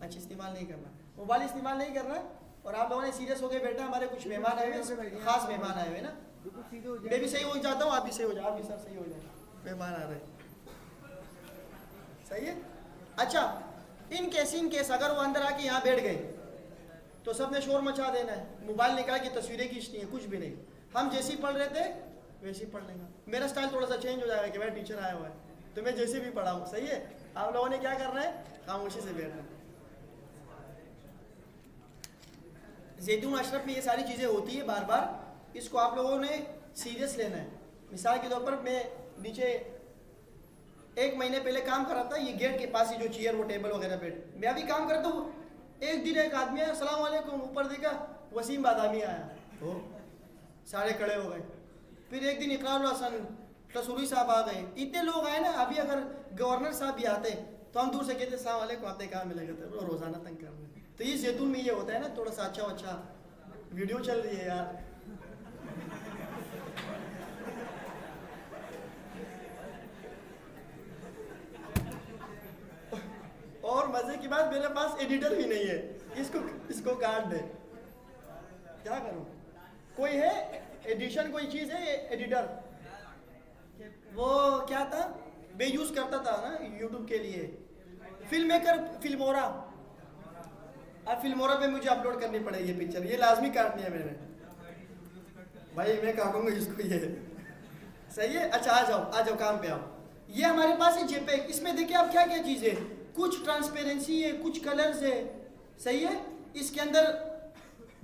अच्छा इस्तेमाल नहीं करना, मोबाइल इस्तेमाल नहीं करना। और आप लोगों ने सीरियस होकर बैठा, हमारे कुछ मेहमान आए हुए, खास मेहमान आए हुए ना, मैं भी सही हो जाता हूँ, आप भी सही हो जाओ, आप भी सर सही हो जाए, मेहमान आ रहे हैं, सही है। अच्छा इन केस अगर वो अंदर आके यहाँ बैठ गए तो सबने शोर मचा देना है, मोबाइल निकाल के तस्वीरें खींचनी है, कुछ भी नहीं, हम जैसे ही पढ़ रहे थे वैसे ही पढ़ लेंगे। मेरा स्टाइल थोड़ा सा चेंज हो जाएगा कि भाई टीचर आया हुआ है तो मैं जैसे भी पढ़ाऊँ, सही है। आप लोगों ने क्या करना है, खामोशी से बैठना है। जैतून अशरफ में ये सारी चीज़ें होती है बार बार, इसको आप लोगों ने सीरियस लेना है। मिसाल के तौर पर मैं नीचे 1 महीने पहले काम कर रहा था, ये गेट के पास ही जो चेयर वो टेबल वगैरह बेड, मैं अभी काम करता हूँ। एक दिन एक आदमी आया, अस्सलाम वालेकुम, ऊपर देखा वसीम बादामी आया, तो सारे खड़े हो गए। फिर एक दिन इकरारुल हसन तसूरी साहब आ गए, इतने लोग आए ना। अभी अगर गवर्नर साहब भी आते तो हम दूर से कहते सलाम वालेकुम, आपने कहाँ मिलेगा, तो रोज़ाना तंग कर रहे हैं। तो ये जैतून में ये होता है ना, थोड़ा सा अच्छा वीडियो चल रही है यार। और मजे की बात, मेरे पास एडिटर भी नहीं है, इसको काट दे, क्या करूं? कोई है एडिशन, कोई चीज है एडिटर? वो क्या था, मैं यूज करता था ना यूट्यूब के लिए, फिल्म मेकर फिल्मोरा। अब फिल्मोरा पे मुझे अपलोड करनी पड़ेगी पिक्चर, ये लाजमी काटनी है मैंने, भाई मैं काटूंगा इसको, ये सही है। अच्छा आ जाओ काम पे आओ। ये हमारे पास है जेपेग, इसमें देखिए आप क्या क्या चीज़ है, कुछ ट्रांसपेरेंसी है, कुछ कलर्स है, सही है, इसके अंदर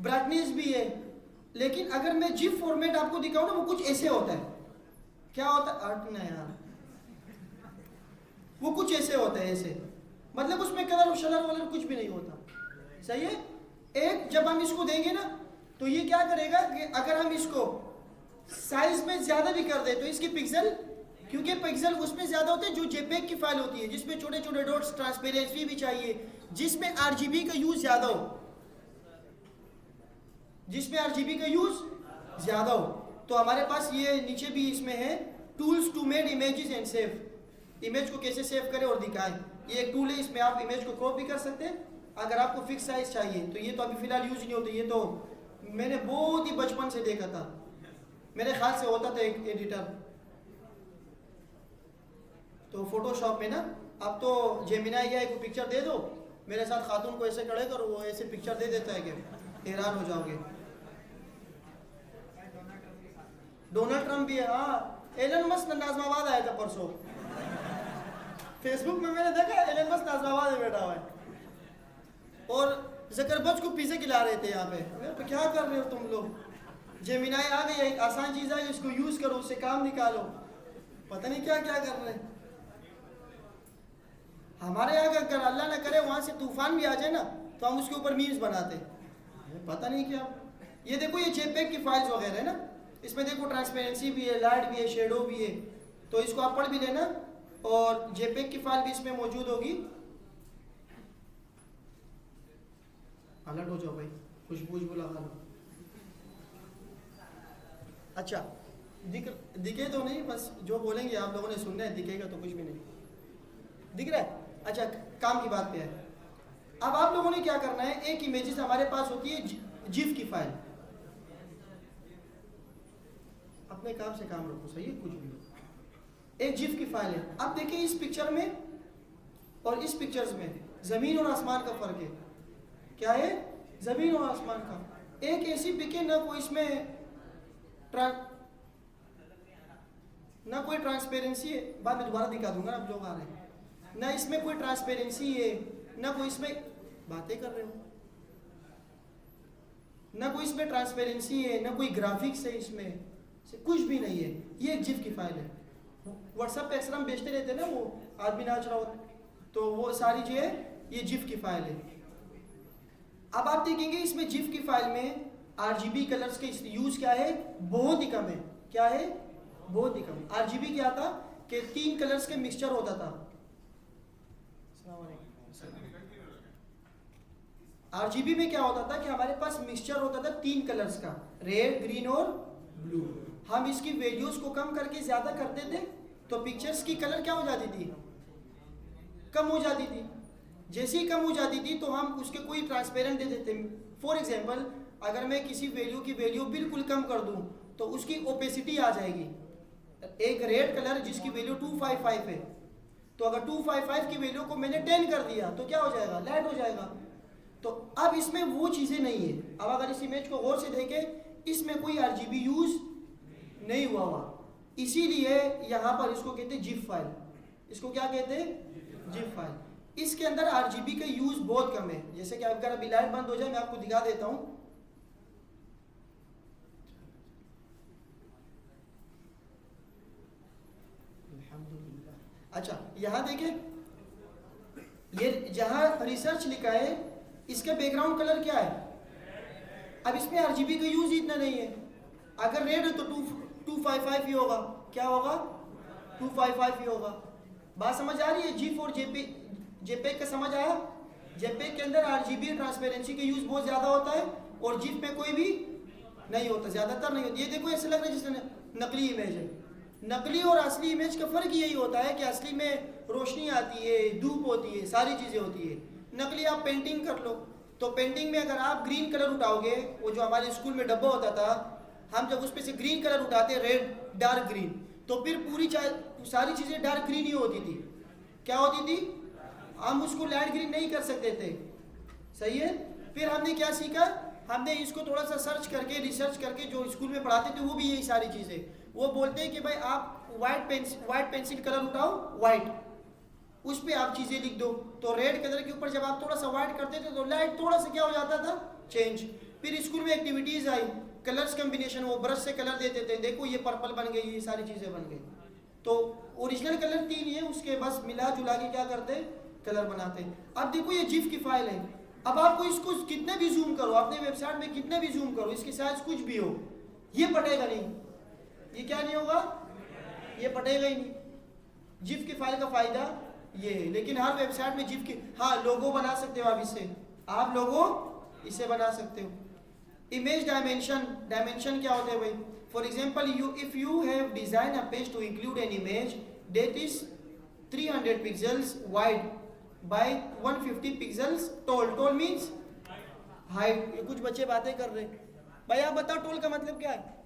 ब्राइटनेस भी है। लेकिन अगर मैं जिप फॉर्मेट आपको दिखाऊं ना, वो कुछ ऐसे होता है, क्या होता है आर्ट ना यार, वो कुछ ऐसे होता है, ऐसे मतलब उसमें कलर शलर वलर कुछ भी नहीं होता, सही है। एक जब हम इसको देंगे ना, तो ये क्या करेगा कि अगर हम इसको साइज में ज्यादा भी कर दे तो इसकी पिक्सल, क्योंकि पिक्सल उसमें ज्यादा होते हैं जो जेपेग की फाइल होती है, जिसमें छोटे छोटे डॉट्स, ट्रांसपेरेंसी भी चाहिए, जिसमें आरजीबी का यूज ज्यादा हो, जिसमें आरजीबी का यूज ज्यादा हो। तो हमारे पास ये नीचे भी इसमें है, tools to made images and save, image को कैसे सेव करें और दिखाएं। ये एक टूल है, इसमें आप इमेज को क्रॉप भी कर सकते हैं अगर आपको फिक्स साइज चाहिए। तो ये तो अभी फिलहाल यूज नहीं होते, ये तो मैंने बहुत ही बचपन से देखा था, मेरे ख्याल से होता था एक एडिटर तो फोटोशॉप में ना। अब तो जेमिनाई या एक पिक्चर दे दो, मेरे साथ खातून को ऐसे खड़े करो, वो ऐसे पिक्चर दे देता है कि हैरान हो जाओगे। डोनाल्ड ट्रम्प भी है, हाँ। एलन मस्क नाजमाबाद आया था परसों, फेसबुक में मैंने देखा एलन मस्क नाजमाबाद में बैठा हुआ है, और जकरबर्ग को पिज़्ज़ा खिला रहे थे यहाँ पे। तो क्या कर रहे हो तुम लोग, जेमिनाई आ गई, एक आसान चीज़ है, इसको यूज़ करो, उससे काम निकालो, पता नहीं क्या क्या कर रहे हैं। हमारे यहाँ अगर अल्लाह ना करे वहाँ से तूफान भी आ जाए ना, तो हम उसके ऊपर मीम्स बनाते, पता नहीं क्या। ये देखो ये जेपेग की फाइल्स वगैरह है ना, इसमें देखो ट्रांसपेरेंसी भी है, लाइट भी है, शेडो भी है, तो इसको आप पढ़ भी लेना, और जेपेग की फाइल भी इसमें मौजूद होगी। अलर्ट हो जाओ भाई, खुशबू लगा लो। अच्छा दिखे तो नहीं, बस जो बोलेंगे आप लोगों ने सुनना है, दिखेगा तो कुछ भी नहीं दिख रहा है। अच्छा काम की बात पे है, अब आप लोगों ने क्या करना है, एक इमेजेस हमारे पास होती है जिफ की फाइल, अपने काम से काम रखो, सही है, कुछ भी हो। एक जिफ की फाइल है, अब देखिए इस पिक्चर में और इस पिक्चर्स में जमीन और आसमान का फर्क है। क्या है, जमीन और आसमान का। एक ऐसी पिक है ना, कोई इसमें ना कोई ट्रांसपेरेंसी है, बाद में दोबारा दिखा दूंगा, अब लोग आ रहे हैं ना, इसमें कोई ट्रांसपेरेंसी है ना, कोई इसमें बातें कर रहे हो ना, कोई इसमें ट्रांसपेरेंसी है ना, कोई ग्राफिक्स है, इसमें कुछ भी नहीं है। ये एक जिफ की फाइल है, व्हाट्सएप पे अक्सर हम बेचते रहते हैं ना, वो आदमी नाच रहा होता, तो वो सारी जो है ये जिफ की फाइल है। अब आप देखेंगे इसमें जिफ की फाइल में आरजीबी कलर्स के यूज क्या है, बहुत ही कम है। क्या है, बहुत ही कम। आरजीबी क्या था कि 3 कलर्स के मिक्सचर होता था। आरजीबी में क्या होता था कि हमारे पास मिक्सचर होता था 3 कलर्स का, रेड, ग्रीन और ब्लू। हम इसकी वैल्यूज को कम करके ज्यादा करते थे, तो पिक्चर्स की कलर क्या हो जाती थी, कम हो जाती थी। जैसे ही कम हो जाती थी तो हम उसके कोई ट्रांसपेरेंट दे देते। फॉर एग्जांपल, अगर मैं किसी वैल्यू की वैल्यू बिल्कुल कम कर दूं तो उसकी ओपेसिटी आ जाएगी। एक रेड कलर जिसकी वैल्यू 255 है, तो अगर 255 की वैल्यू को मैंने 10 कर दिया तो क्या हो जाएगा, लाइट हो जाएगा। तो अब इसमें वो चीज़ें नहीं है। अब अगर इस इमेज को गौर से देखें, इसमें कोई आरजीबी यूज नहीं हुआ, इसीलिए यहाँ पर इसको कहते हैं जिफ फाइल। इसको क्या कहते हैं, जिफ फाइल। इसके अंदर आरजीबी का यूज बहुत कम है। जैसे कि अगर अभी लाइट बंद हो जाए, मैं आपको दिखा देता हूँ। अच्छा यहाँ देखें, ये जहाँ रिसर्च लिखा है इसका बैकग्राउंड कलर क्या है। अब इसमें आरजीबी का यूज इतना नहीं है। अगर रेड है तो 255 ही होगा। क्या होगा, 255 ही होगा। बात समझ आ रही है। जिफ और जेपी जेपेग का समझ आया? जेपेग के अंदर आरजीबी ट्रांसपेरेंसी का यूज बहुत ज़्यादा होता है और जिफ में कोई भी नहीं होता, ज़्यादातर नहीं होती। ये देखो ऐसे लग रहा है जैसे नकली इमेज है। नकली और असली इमेज का फ़र्क यही होता है कि असली में रोशनी आती है, धूप होती है, सारी चीज़ें होती है। नकली आप पेंटिंग कर लो तो पेंटिंग में अगर आप ग्रीन कलर उठाओगे, वो जो हमारे स्कूल में डब्बा होता था, हम जब उस पर से ग्रीन कलर उठाते, रेड डार्क ग्रीन, तो फिर पूरी सारी चीज़ें डार्क ग्रीन ही होती थी। क्या होती थी? हम उसको लाइट ग्रीन नहीं कर सकते थे। सही है। फिर हमने क्या सीखा? हमने इसको थोड़ा सा सर्च करके, रिसर्च करके, जो स्कूल में पढ़ाते थे वो भी यही सारी चीज़ें, वो बोलते हैं कि भाई आप वाइट पेंसिल कलर उठाओ, वाइट, उस पर आप चीज़ें लिख दो। तो रेड कलर के ऊपर जब आप थोड़ा सा वाइट करते थे तो लाइट थोड़ा सा क्या हो जाता था? चेंज। फिर स्कूल में एक्टिविटीज़ आई, कलर्स कम्बिनेशन, वो ब्रश से कलर देते थे, देखो ये पर्पल बन गई, ये सारी चीज़ें बन गई। तो ओरिजिनल कलर 3 ही है, उसके बस मिला जुला के क्या करते, कलर बनाते। अब देखो ये जिफ की फाइल है। अब आपको इसको कितने भी जूम करो, अपने वेबसाइट में कितने भी जूम करो, इसकी साइज कुछ भी हो, ये पटेगा नहीं। ये क्या नहीं होगा? ये पटेगा ही नहीं। जिफ की फाइल का फायदा ये है। लेकिन हर वेबसाइट में जिफ की, हाँ लोगो बना सकते हो आप इससे, आप लोगो इसे बना सकते हो। इमेज डायमेंशन, डायमेंशन क्या होते हैं भाई? For example if you have design a page to include an image that is 300 pixels wide by 150 pixels tall. Tall means height. ये कुछ बच्चे बातें कर रहे हैं। भाई आप बताओ टॉल का मतलब क्या है?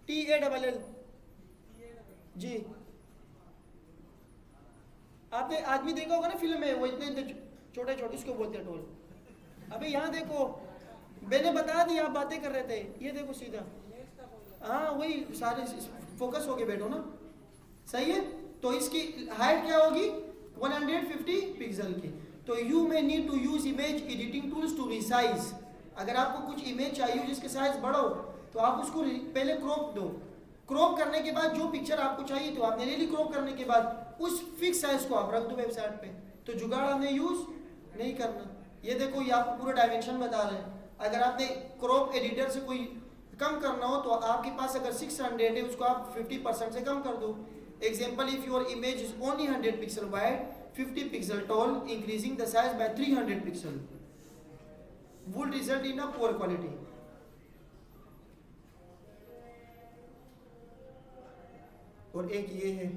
TALL जी। आपने आदमी देखा होगा ना फिल्म में, वो इतने छोटे छोटे, उसको बोलते हैं टॉल। अबे यहाँ देखो, मैंने बता दिया, आप बातें कर रहे थे, ये देखो सीधा, हाँ वही सारे फोकस होके बैठो ना। सही है। तो इसकी हाइट क्या होगी? 150 पिक्सल की। तो you may need to use image editing tools to resize. अगर आपको कुछ इमेज चाहिए जिसके साइज बड़ा हो तो आप उसको पहले क्रॉप दो। क्रॉप करने के बाद जो पिक्चर आपको चाहिए तो आपने ले ली, क्रॉप करने के बाद उस फिक्स साइज को आप रख दो वेबसाइट पे। तो जुगाड़ हमने यूज नहीं करना। ये देखो ये आपको पूरा डायमेंशन बता रहे हैं। अगर आपने क्रॉप एडिटर से कोई कम करना हो तो आपके पास अगर 600 है उसको आप 50% से कम कर दो। Example, if your image is only 100 pixel wide, 50 pixel tall, increasing the size by 300 pixel would result in a poor quality. और एक ये है,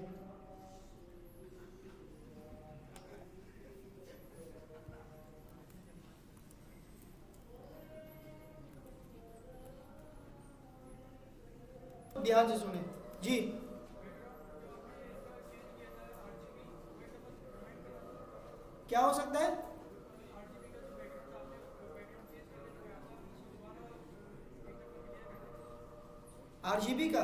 ध्यान से सुने जी। क्या हो सकता है? RGB का?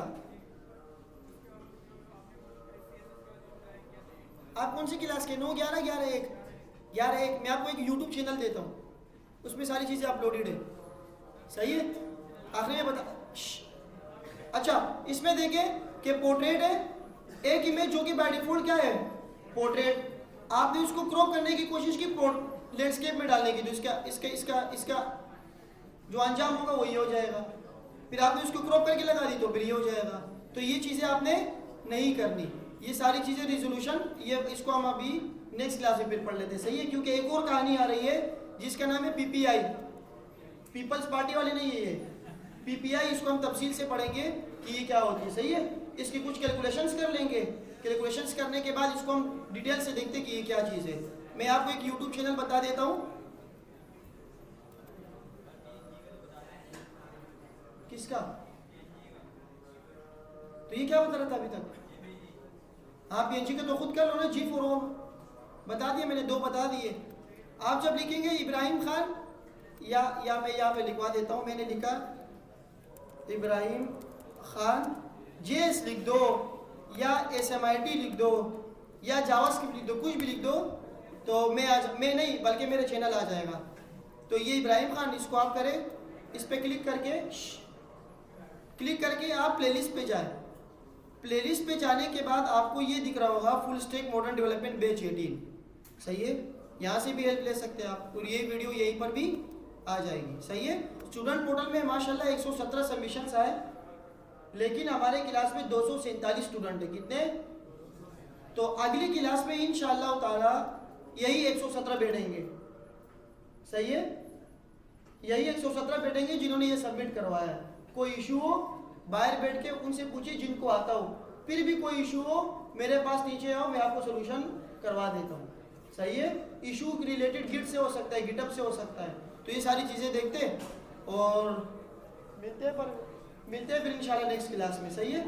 आप कौन सी क्लास के? 9, 11, 11, 1, 11, 1। मैं आपको एक YouTube चैनल देता हूँ, उसमें सारी चीज़ें अपलोडेड है। सही है। आखिर में बता, अच्छा इसमें देखें कि पोर्ट्रेट है, एक इमेज जो कि बाय डिफॉल्ट क्या है? पोर्ट्रेट। आपने उसको क्रॉप करने की कोशिश की लैंडस्केप में डालने की, तो इसका जो अंजाम होगा वही हो जाएगा। फिर आपने उसको क्रॉप करके लगा दी तो फिर ये हो जाएगा। तो ये चीज़ें आपने नहीं करनी। ये सारी चीज़ें रिजोल्यूशन, ये इसको हम अभी नेक्स्ट क्लास में फिर पढ़ लेते हैं। सही है। क्योंकि एक और कहानी आ रही है जिसका नाम है PPI, पीपल्स पार्टी वाली नहीं है ये, PPI। इसको हम तफसील से पढ़ेंगे कि ये क्या होती है। सही है। इसकी कुछ कैलकुलेशंस कर लेंगे, कैलकुलेशंस करने के बाद इसको हम डिटेल से देखते हैं कि ये क्या चीज़ है। मैं आपको एक YouTube चैनल बता देता हूँ। किसका? तो ये क्या बता रहा था अभी तक? हाँ PNG का तो खुद कर लो ना, जी फॉर बता दिए मैंने, 2 बता दिए। आप जब लिखेंगे इब्राहिम खान, या मैं यहाँ पे लिखवा देता हूँ, मैंने लिखा इब्राहिम खान, JS लिख दो या SMIT लिख दो या जावास्क्रिप्ट लिख दो, कुछ भी लिख दो, तो मैं नहीं बल्कि मेरा चैनल आ जाएगा। तो ये इब्राहिम खान, इसको आप करें, इस पर क्लिक करके आप प्लेलिस्ट पे जाएं। प्लेलिस्ट पे जाने के बाद आपको ये दिख रहा होगा full stack modern development batch 18। सही है। यहाँ से भी हेल्प ले सकते हैं आप, और ये वीडियो यहीं पर भी आ जाएगी। सही है। स्टूडेंट पोर्टल में माशाल्लाह 117 सबमिशंस आए, लेकिन हमारे क्लास में 247 स्टूडेंट है। कितने? तो अगली क्लास में इंशाअल्लाह ताला यही 117 बैठेंगे, सही है, यही 117 बैठेंगे जिन्होंने ये सबमिट करवाया है। कोई इशू हो बाहर बैठ के उनसे पूछिए जिनको आता हो, फिर भी कोई इशू हो मेरे पास नीचे आओ, मैं आपको सोल्यूशन करवा देता हूँ, सही है। इशू रिलेटेड गिट से हो सकता है, गिटअप से हो सकता है, तो ये सारी चीज़ें देखते हैं और मिलते हैं फिर इंशाल्लाह नेक्स्ट क्लास में, सही है।